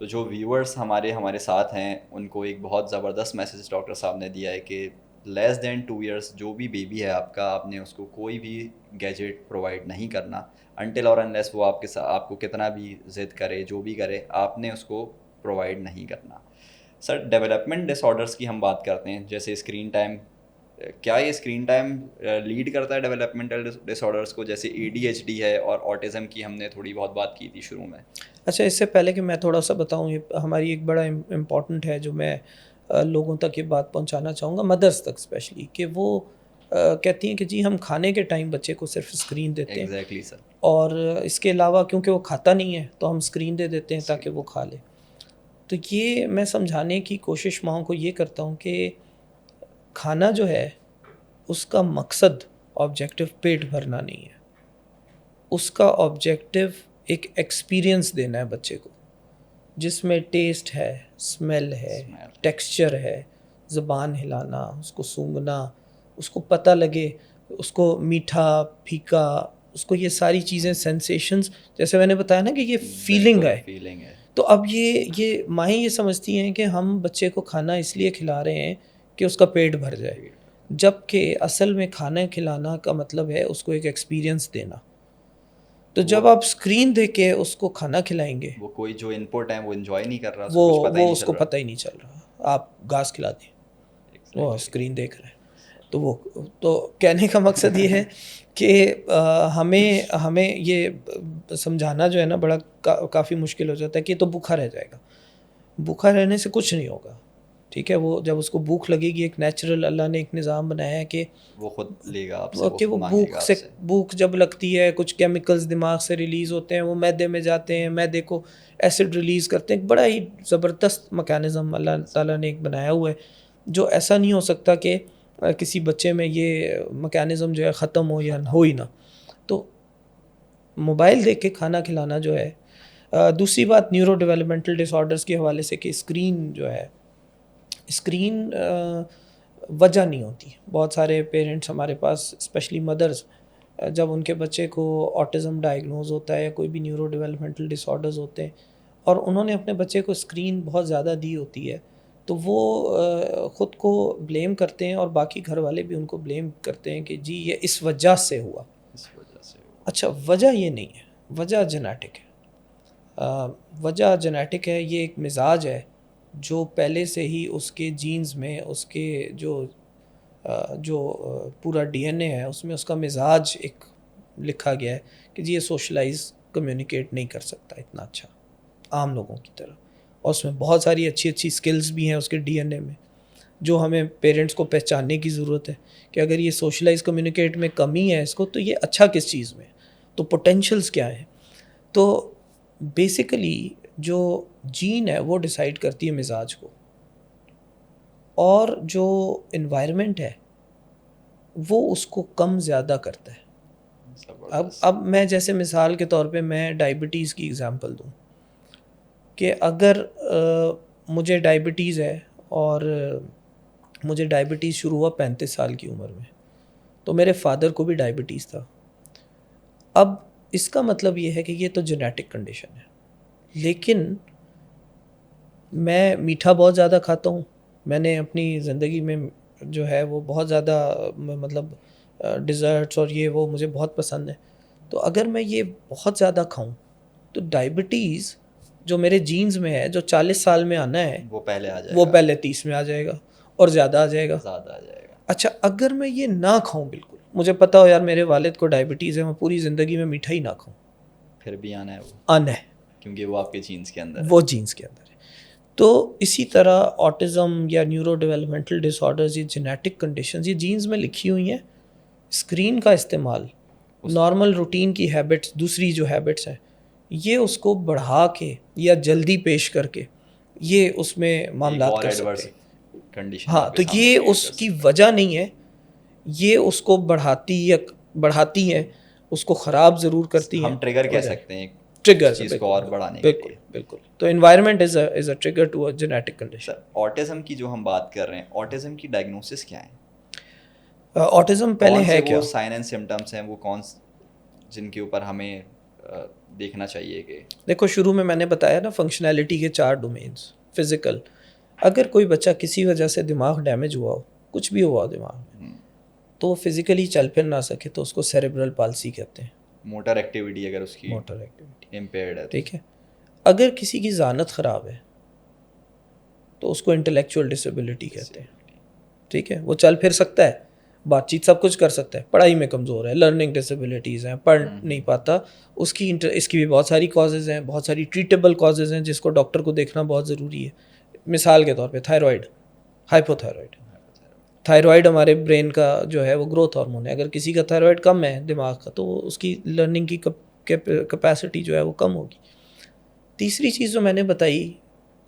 تو جو ویورز ہمارے ساتھ ہیں ان کو ایک بہت زبردست میسیج ڈاکٹر صاحب نے دیا ہے کہ لیس دین 2 ایئرس جو بھی بیبی ہے آپ کا، آپ نے اس کو کوئی بھی گیجٹ پرووائڈ نہیں کرنا انٹل اور انلیس وہ آپ کے ساتھ آپ کو کتنا بھی ضد کرے، جو بھی کرے، آپ نے اس کو پرووائڈ نہیں کرنا. سر ڈیولپمنٹ ڈس آرڈرس کی ہم بات کرتے ہیں، جیسے اسکرین ٹائم، کیا یہ اسکرین ٹائم لیڈ کرتا ہے ڈیولپمنٹل ڈس آرڈرس کو؟ جیسے ADHD ہے اور آٹزم کی ہم نے تھوڑی بہت بات کی تھی شروع میں. اچھا، اس سے پہلے کہ میں تھوڑا سا بتاؤں، یہ ہماری ایک بڑا امپورٹنٹ ہے جو میں لوگوں تک یہ بات پہنچانا چاہوں گا، مدرس تک اسپیشلی، کہ وہ کہتی ہیں کہ جی ہم کھانے کے ٹائم بچے کو صرف اسکرین دیتے ہیں. ایگزیکٹلی سر. اور اس کے علاوہ کیونکہ وہ کھاتا نہیں ہے تو ہم اسکرین دے دیتے ہیں تاکہ وہ کھا لے. تو یہ میں سمجھانے کی کوشش ماؤں کو یہ کرتا ہوں کہ کھانا جو ہے اس کا مقصد آبجیکٹو پیٹ بھرنا نہیں ہے، اس کا آبجیکٹو ایک ایکسپیرئنس دینا ہے بچے کو، جس میں ٹیسٹ ہے، اسمیل ہے، ٹیکسچر ہے، زبان ہلانا، اس کو سونگھنا، اس کو پتہ لگے، اس کو میٹھا پھیکا، اس کو یہ ساری چیزیں سینسیشنز، جیسے میں نے بتایا نا کہ یہ فیلنگ ہے. تو اب یہ مائیں یہ سمجھتی ہیں کہ ہم بچے کو کھانا اس لیے کھلا رہے ہیں کہ اس کا پیٹ بھر جائے، جب کہ اصل میں کھانا کھلانا کا مطلب ہے اس کو ایک ایکسپیرئنس دینا. تو جب آپ اسکرین دے کے اس کو کھانا کھلائیں گے، وہ کوئی جو ان پٹ ہے وہ انجوائے نہیں کر رہا، وہ اس کو پتہ ہی نہیں چل رہا. آپ گھاس کھلا دیں، وہ اسکرین دیکھ رہے ہیں. تو کہنے کا مقصد یہ ہے کہ ہمیں یہ سمجھانا جو ہے نا بڑا کافی مشکل ہو جاتا ہے کہ یہ تو بھوکا رہ جائے گا. بھوکا رہنے سے کچھ نہیں ہوگا، ٹھیک ہے. وہ جب اس کو بھوک لگے گی، ایک نیچرل اللہ نے ایک نظام بنایا ہے کہ وہ خود لے گا آپ سے، کہ وہ بھوک جب لگتی ہے، کچھ کیمیکلز دماغ سے ریلیز ہوتے ہیں، وہ معدے میں جاتے ہیں، معدے کو ایسڈ ریلیز کرتے ہیں. ایک بڑا ہی زبردست میکانزم اللہ تعالیٰ نے ایک بنایا ہوا ہے، جو ایسا نہیں ہو سکتا کہ کسی بچے میں یہ میکانزم جو ہے ختم ہو یا ہو ہی نہ. تو موبائل دیکھ کے کھانا کھلانا جو ہے. دوسری بات نیورو ڈیولپمنٹل ڈس آرڈرس کے حوالے سے کہ اسکرین جو ہے، اسکرین وجہ نہیں ہوتی. بہت سارے پیرنٹس ہمارے پاس اسپیشلی مدرز، جب ان کے بچے کو آٹزم ڈائگنوز ہوتا ہے یا کوئی بھی نیورو ڈیولپمنٹل ڈس آرڈرز ہوتے ہیں اور انہوں نے اپنے بچے کو اسکرین بہت زیادہ دی ہوتی ہے، تو وہ خود کو بلیم کرتے ہیں اور باقی گھر والے بھی ان کو بلیم کرتے ہیں کہ جی یہ اس وجہ سے ہوا. اچھا، وجہ یہ نہیں ہے، وجہ جینیٹک ہے. وجہ جینیٹک ہے. یہ ایک مزاج ہے جو پہلے سے ہی اس کے جینز میں، اس کے جو پورا DNA ہے اس میں اس کا مزاج ایک لکھا گیا ہے کہ جی یہ سوشلائز کمیونیکیٹ نہیں کر سکتا اتنا اچھا عام لوگوں کی طرح. اور اس میں بہت ساری اچھی سکلز بھی ہیں اس کے DNA میں، جو ہمیں پیرنٹس کو پہچاننے کی ضرورت ہے کہ اگر یہ سوشلائز کمیونیکیٹ میں کمی ہے اس کو، تو یہ اچھا کس چیز میں، تو پوٹینشلز کیا ہیں. تو بیسیکلی جو جین ہے وہ ڈیسائیڈ کرتی ہے مزاج کو، اور جو انوائرمنٹ ہے وہ اس کو کم زیادہ کرتا ہے. اب میں جیسے مثال کے طور پہ میں ڈائبٹیز کی اگزامپل دوں کہ اگر مجھے ڈائبٹیز ہے اور مجھے ڈائبٹیز شروع ہوا 35 سال کی عمر میں، تو میرے فادر کو بھی ڈائبٹیز تھا. اب اس کا مطلب یہ ہے کہ یہ تو جینیٹک کنڈیشن ہے، لیکن میں میٹھا بہت زیادہ کھاتا ہوں. میں نے اپنی زندگی میں جو ہے وہ بہت زیادہ مطلب ڈیزرٹس اور یہ وہ مجھے بہت پسند ہے. تو اگر میں یہ بہت زیادہ کھاؤں تو ڈائبٹیز جو میرے جینز میں ہے، جو 40 سال میں آنا ہے، وہ پہلے آ جائے گا، وہ پہلے 30 میں آ جائے گا اور زیادہ آ جائے گا. اچھا، اگر میں یہ نہ کھاؤں، بالکل مجھے پتا ہو یار میرے والد کو ڈائبٹیز ہے، میں پوری زندگی میں میٹھا ہی نہ کھاؤں، پھر بھی آنا ہے، وہ آنا ہے کیونکہ وہ آپ کے جینز کے اندر ہے، وہ جینز کے اندر ہے. تو اسی طرح آٹزم یا نیورو ڈیولپمنٹل ڈس آرڈرز، یہ جینیٹک کنڈیشنز یہ جینز میں لکھی ہوئی ہیں. اسکرین کا استعمال، نارمل روٹین کی ہیبٹس، دوسری جو ہیبٹس ہیں، یہ اس کو بڑھا کے یا جلدی پیش کر کے یہ اس میں معاملات کر سکتے ہیں. ہاں، تو یہ اس کی وجہ نہیں ہے، یہ اس کو بڑھاتی ہے، اس کو خراب ضرور کرتی ہے. ہم ٹریگر کہہ سکتے ہیں ٹریگر چیز کو اور بڑھانے کے لیے. بالکل. تو environment is a trigger to a genetic condition. Autism کی جو ہم بات کر رہے ہیں، آٹزم کی ڈائگنوسس کیا ہے؟ آٹزم پہلے ہے کیا؟ وہ سائن اینڈ سمٹمس ہیں وہ کون جن کے اوپر ہمیں دیکھنا چاہیے کہ دیکھو شروع میں نے بتایا نا فنکشنالٹی کے 4 ڈومینس. فزیکل, اگر کوئی بچہ کسی وجہ سے دماغ ڈیمیج ہوا ہو, کچھ بھی ہوا ہو دماغ میں, تو وہ فزیکلی چل پھر نہ سکے تو اس کو سیریبرل پالسی کہتے ہیں. موٹر ایکٹیویٹی اگر اس کی موٹر ایکٹیویٹی امپیئرڈ ہے, ٹھیک ہے. اگر کسی کی ذہانت خراب ہے تو اس کو انٹلیکچوئل ڈسیبلٹی کہتے ہیں. ٹھیک ہے, وہ چل پھر سکتا ہے, بات چیت سب کچھ کر سکتا ہے, پڑھائی میں کمزور ہے, لرننگ ڈسیبلٹیز ہیں, پڑھ نہیں پاتا, اس کی بھی بہت ساری کازز ہیں, بہت ساری ٹریٹیبل کازز ہیں جس کو ڈاکٹر کو دیکھنا بہت ضروری ہے. مثال کے طور پہ تھائرائڈ, ہائپوتھائرائڈ. تھائرائڈ ہمارے برین کا جو ہے وہ گروتھ ہارمون ہے. اگر کسی کا تھائرائڈ کم ہے دماغ کا تو اس کی لرننگ کی کیپیسٹی جو ہے وہ کم ہوگی. تیسری چیز جو میں نے بتائی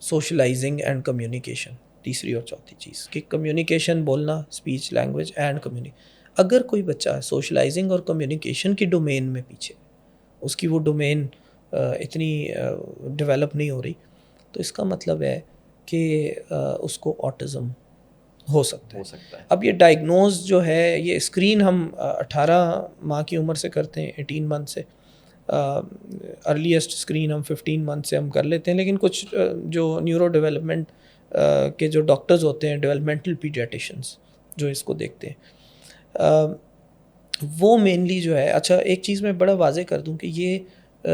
سوشلائزنگ اینڈ کمیونیکیشن, تیسری اور چوتھی چیز کہ کمیونیکیشن, بولنا, اسپیچ, لینگویج اینڈ اگر کوئی بچہ سوشلائزنگ اور کمیونیکیشن کی ڈومین میں پیچھے, اس کی وہ ڈومین اتنی ڈیولپ نہیں ہو رہی, تو اس کا مطلب ہے کہ اس کو آٹزم ہو سکتا ہے. اب یہ ڈائگنوز جو ہے یہ اسکرین ہم 18 ماہ کی عمر سے کرتے ہیں, 18 منتھ سے, ارلیسٹ اسکرین ہم 15 منتھ سے ہم کر لیتے ہیں. لیکن کچھ جو نیورو ڈیولپمنٹ کے جو ڈاکٹرز ہوتے ہیں, ڈیولپمنٹل پیڈیاٹیشنز جو اس کو دیکھتے ہیں, وہ مینلی جو ہے, اچھا ایک چیز میں بڑا واضح کر دوں کہ یہ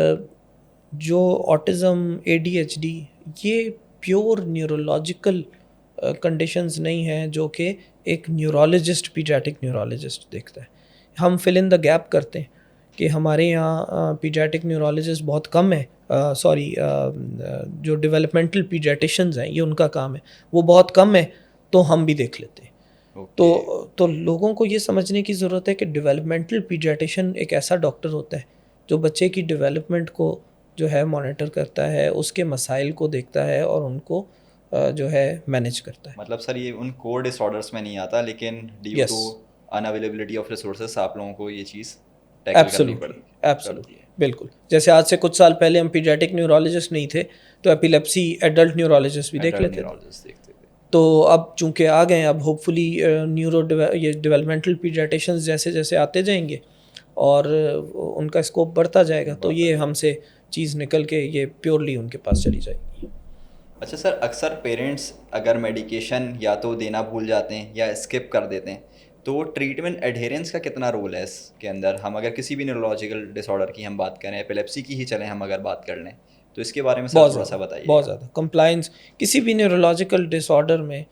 جو آٹزم, اے ڈی ایچ ڈی, یہ پیور نیورولوجیکل کنڈیشنز نہیں ہیں جو کہ ایک نیورولوجسٹ, پیڈیاٹک نیورولوجسٹ دیکھتا ہے. ہم فل ان دا گیپ کرتے ہیں کہ ہمارے یہاں پیڈیاٹک نیورولوجسٹ بہت کم ہے, جو ڈیولپمنٹل پیڈیاٹیشنز ہیں یہ ان کا کام ہے, وہ بہت کم ہے تو ہم بھی دیکھ لیتے ہیں. تو لوگوں کو یہ سمجھنے کی ضرورت ہے کہ ڈیولپمنٹل پیڈیاٹیشن ایک ایسا ڈاکٹر ہوتا ہے جو بچے کی ڈیولپمنٹ کو جو ہے مانیٹر کرتا ہے, اس کے مسائل کو دیکھتا ہے اور ان کو جو ہے مینیج کرتا ہے. مطلب سر یہ ان کور ڈس آرڈرس میں نہیں آتا, لیکن due to unavailability of resources آپ لوگوں کو یہ چیز ٹیکل کرنی پڑتی ہے. ایبسلیوٹلی, بالکل. جیسے آج سے کچھ سال پہلے ہم پیڈیاٹک نیورولوجسٹ نہیں تھے تو ایپیلیپسی ایڈلٹ نیورولوجسٹ بھی دیکھ لیتے تھے. تو اب چونکہ آ گئے, اب ہوپ فلی یہ ڈیولپمنٹل پیڈیاٹیشنز جیسے جیسے آتے جائیں گے اور ان کا اسکوپ بڑھتا جائے گا تو یہ ہم سے چیز نکل کے یہ پیورلی ان کے پاس چلی جائے گی. اچھا سر, اکثر پیرنٹس اگر میڈیکیشن یا تو دینا بھول جاتے ہیں یا اسکپ کر دیتے ہیں, تو ٹریٹمنٹ ایڈہیرنس کا کتنا رول ہے اس کے اندر؟ ہم اگر کسی بھی نیورولوجیکل ڈس آرڈر کی ہم بات کریں, ایپیلیپسی کی ہی چلیں ہم اگر بات کر لیں, تو اس کے بارے میں سر تھوڑا سا بتائیے. بہت زیادہ کمپلائنس کسی بھی نیورولوجیکل ڈس آرڈر میں,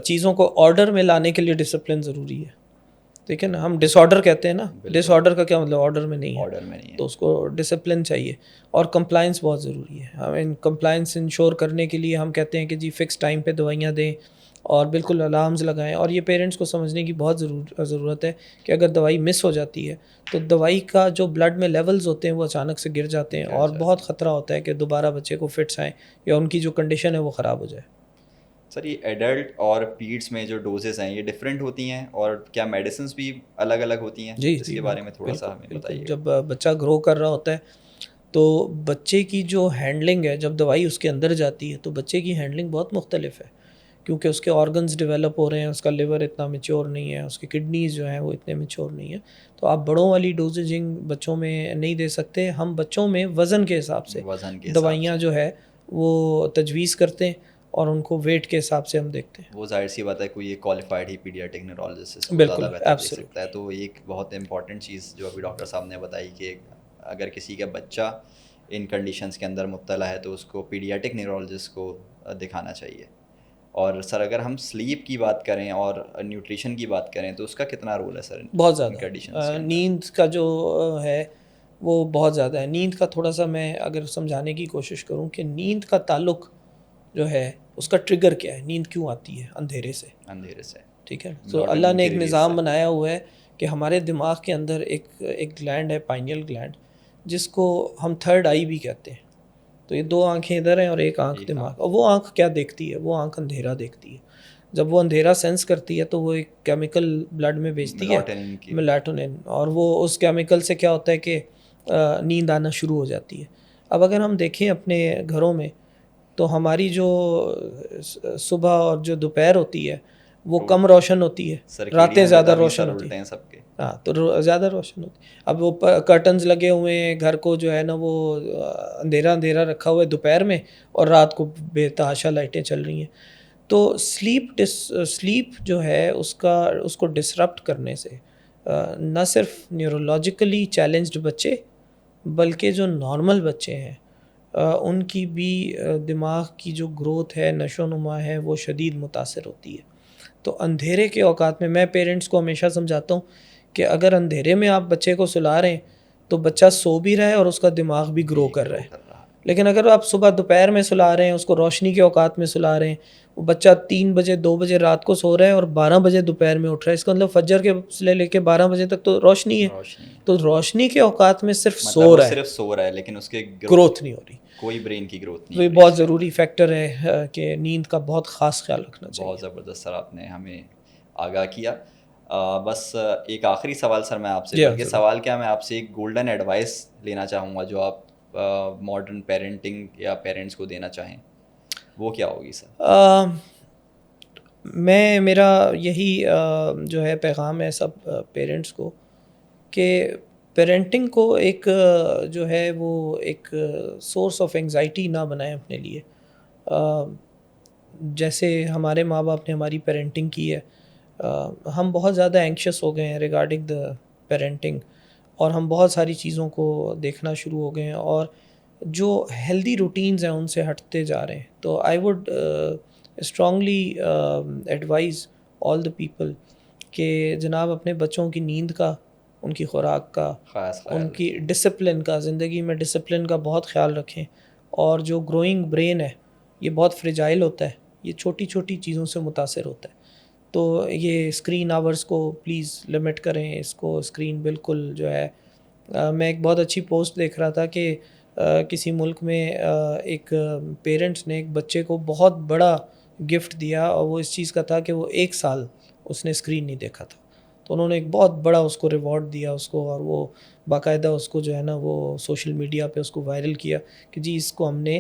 چیزوں کو آرڈر میں لانے کے لیے ڈسپلن ضروری ہے. ٹھیک ہے نا, ہم ڈس آرڈر کہتے ہیں نا, ڈس آرڈر کا کیا مطلب, آرڈر میں نہیں ہے, تو اس کو ڈسپلن چاہیے اور کمپلائنس بہت ضروری ہے. ہمیں کمپلائنس انشور کرنے کے لیے ہم کہتے ہیں کہ جی فکس ٹائم پہ دوائیاں دیں اور بالکل الارمز لگائیں. اور یہ پیرنٹس کو سمجھنے کی بہت ضرورت ہے کہ اگر دوائی مس ہو جاتی ہے تو دوائی کا جو بلڈ میں لیولز ہوتے ہیں وہ اچانک سے گر جاتے ہیں اور بہت خطرہ ہوتا ہے کہ دوبارہ بچے کو فٹس آئیں یا ان کی جو کنڈیشن ہے وہ خراب ہو جائے. سر یہ ایڈلٹ اور پیڈس میں جو ڈوزز ہیں یہ ڈفرینٹ ہوتی ہیں, اور کیا میڈیسنس بھی الگ الگ ہوتی ہیں؟ جی, اس کے بارے میں تھوڑا سا ہمیں بتائیے. جب بچہ گرو کر رہا ہوتا ہے تو بچے کی جو ہینڈلنگ ہے, جب دوائی اس کے اندر جاتی ہے تو بچے کی ہینڈلنگ بہت مختلف ہے, کیونکہ اس کے آرگنز ڈیولپ ہو رہے ہیں, اس کا لیور اتنا میچور نہیں ہے, اس کی کڈنیز جو ہیں وہ اتنے میچور نہیں ہیں. تو آپ بڑوں والی ڈوزیجنگ بچوں میں نہیں دے سکتے. ہم بچوں میں وزن کے حساب سے دوائیاں جو ہے وہ تجویز کرتے ہیں اور ان کو ویٹ کے حساب سے ہم دیکھتے ہیں. وہ ظاہر سی بات ہے, کوئی ایک کوالیفائڈ ہی پیڈیاٹک نیورولوجسٹ اس کو زیادہ بہتر دیکھ سکتا ہے. تو ایک بہت امپورٹنٹ چیز جو ابھی ڈاکٹر صاحب نے بتائی کہ اگر کسی کا بچہ ان کنڈیشنز کے اندر مبتلا ہے تو اس کو پیڈیاٹک نیورولوجسٹ کو دکھانا چاہیے. اور سر اگر ہم سلیپ کی بات کریں اور نیوٹریشن کی بات کریں تو اس کا کتنا رول ہے سر؟ بہت زیادہ. نیند کا جو ہے وہ بہت زیادہ ہے. نیند کا تھوڑا سا میں اگر سمجھانے کی کوشش کروں کہ نیند کا تعلق جو ہے اس کا ٹریگر کیا ہے, نیند کیوں آتی ہے؟ اندھیرے سے. ٹھیک ہے, تو اللہ نے ایک نظام بنایا ہوا ہے کہ ہمارے دماغ کے اندر ایک گلینڈ ہے, پائنیل گلینڈ, جس کو ہم تھرڈ آئی بھی کہتے ہیں. تو یہ 2 آنکھیں ادھر ہیں اور ایک آنکھ دماغ, اور وہ آنکھ کیا دیکھتی ہے؟ وہ آنکھ اندھیرا دیکھتی ہے. جب وہ اندھیرا سینس کرتی ہے تو وہ ایک کیمیکل بلڈ میں بھیجتی ہے, میلاٹونن, اور وہ اس کیمیکل سے کیا ہوتا ہے کہ نیند آنا شروع ہو جاتی ہے. اب اگر ہم دیکھیں اپنے گھروں میں تو ہماری جو صبح اور جو دوپہر ہوتی ہے وہ کم روشن ہوتی ہے، راتیں زیادہ روشن ہوتی ہیں. سب کے. ہاں تو زیادہ روشن ہوتی ہے. اب وہ کرٹنز لگے ہوئے ہیں، گھر کو جو ہے نا وہ اندھیرا اندھیرا رکھا ہوا ہے دوپہر میں، اور رات کو بے تحاشا لائٹیں چل رہی ہیں. تو سلیپ جو ہے اس کو ڈسرپٹ کرنے سے نہ صرف نیورولوجیکلی چیلنجڈ بچے بلکہ جو نارمل بچے ہیں ان کی بھی دماغ کی جو گروتھ ہے، نشو و نما ہے، وہ شدید متاثر ہوتی ہے. تو اندھیرے کے اوقات میں پیرنٹس کو ہمیشہ سمجھاتا ہوں کہ اگر اندھیرے میں آپ بچے کو سلا رہے ہیں تو بچہ سو بھی رہا ہے اور اس کا دماغ بھی گرو کر رہا ہے. لیکن اگر آپ صبح دوپہر میں سلا رہے ہیں، اس کو روشنی کے اوقات میں سلا رہے ہیں، وہ بچہ 3 بجے 2 بجے رات کو سو رہا ہے اور 12 بجے دوپہر میں اٹھ رہا ہے، اس کا مطلب فجر کے سے لے کے 12 بجے تک تو روشنی ہے. تو روشنی کے اوقات میں صرف سو رہا ہے، صرف سو رہا ہے، لیکن اس کے گروتھ نہیں ہو رہی. کوئی برین کی گروتھ تو یہ بہت ضروری فیکٹر ہے کہ نیند کا بہت خاص خیال رکھنا چاہیے. بہت زبردست سر، آپ نے ہمیں آگاہ کیا. بس ایک آخری سوال سر میں آپ سے، بلکہ سوال کیا، میں آپ سے ایک گولڈن ایڈوائس لینا چاہوں گا جو آپ ماڈرن پیرنٹنگ یا پیرنٹس کو دینا چاہیں، وہ کیا ہوگی سر؟ میرا یہی جو ہے پیغام ہے سب پیرنٹس کو کہ پیرنٹنگ کو ایک جو ہے وہ ایک سورس آف انگزائٹی نہ بنائیں اپنے لیے. جیسے ہمارے ماں باپ نے ہماری پیرنٹنگ کی ہے، ہم بہت زیادہ اینکشس ہو گئے ہیں ریگارڈنگ دا پیرنٹنگ، اور ہم بہت ساری چیزوں کو دیکھنا شروع ہو گئے ہیں اور جو ہیلدی روٹینز ہیں ان سے ہٹتے جا رہے ہیں. تو I would strongly advise all the people کہ جناب اپنے بچوں کی نیند کا، ان کی خوراک کا، ان کی ڈسپلن کا، زندگی میں ڈسپلن کا بہت خیال رکھیں. اور جو گروئنگ برین ہے یہ بہت فریجائل ہوتا ہے، یہ چھوٹی چھوٹی چیزوں سے متاثر ہوتا ہے. تو یہ اسکرین آورز کو پلیز لمٹ کریں، اس کو اسکرین بالکل جو ہے میں ایک بہت اچھی پوسٹ دیکھ رہا تھا کہ کسی ملک میں ایک پیرنٹس نے ایک بچے کو بہت بڑا گفٹ دیا، اور وہ اس چیز کا تھا کہ وہ 1 سال اس نے اسکرین نہیں دیکھا تھا. تو انہوں نے ایک بہت بڑا اس کو ریوارڈ دیا اس کو، اور وہ باقاعدہ اس کو جو ہے نا وہ سوشل میڈیا پہ اس کو وائرل کیا کہ جی اس کو ہم نے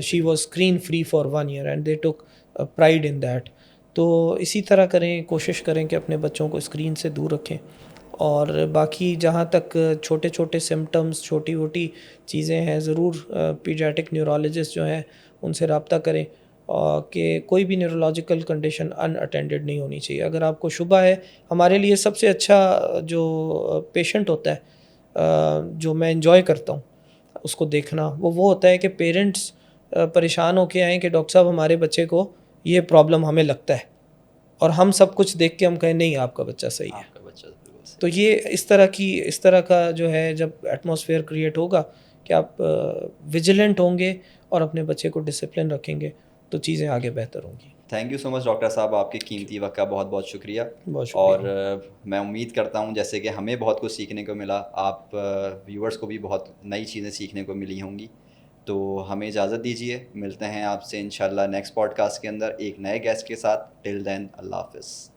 she was screen free for 1 year and they took pride in that. تو اسی طرح کریں، کوشش کریں کہ اپنے بچوں کو اسکرین سے دور رکھیں. اور باقی جہاں تک چھوٹے چھوٹے سمٹمز، چھوٹی موٹی چیزیں ہیں، ضرور پیڈیاٹرک نیورولوجسٹ جو ہیں ان سے رابطہ کریں کہ کوئی بھی نیورولوجیکل کنڈیشن ان اٹینڈڈ نہیں ہونی چاہیے. اگر آپ کو شبہ ہے، ہمارے لیے سب سے اچھا جو پیشنٹ ہوتا ہے جو میں انجوائے کرتا ہوں اس کو دیکھنا، وہ ہوتا ہے کہ پیرنٹس پریشان ہو کے آئیں کہ ڈاکٹر صاحب ہمارے بچے کو یہ پرابلم ہمیں لگتا ہے، اور ہم سب کچھ دیکھ کے ہم کہیں نہیں آپ کا بچہ صحیح ہے. تو یہ اس طرح کا جو ہے جب ایٹماسفیئر کریٹ ہوگا کہ آپ ویجیلنٹ ہوں گے اور اپنے بچے کو ڈسپلن رکھیں گے تو چیزیں آگے بہتر ہوں گی. Thank you so much doctor صاحب، آپ کے قیمتی وقت کا بہت بہت شکریہ. اور میں امید کرتا ہوں جیسے کہ ہمیں بہت کچھ سیکھنے کو ملا، آپ ویورز کو بھی بہت نئی چیزیں سیکھنے کو ملی ہوں گی. تو ہمیں اجازت دیجیے، ملتے ہیں آپ سے انشاءاللہ نیکسٹ پوڈ کاسٹ کے اندر ایک نئے گیسٹ کے ساتھ. ٹل دین، اللہ حافظ.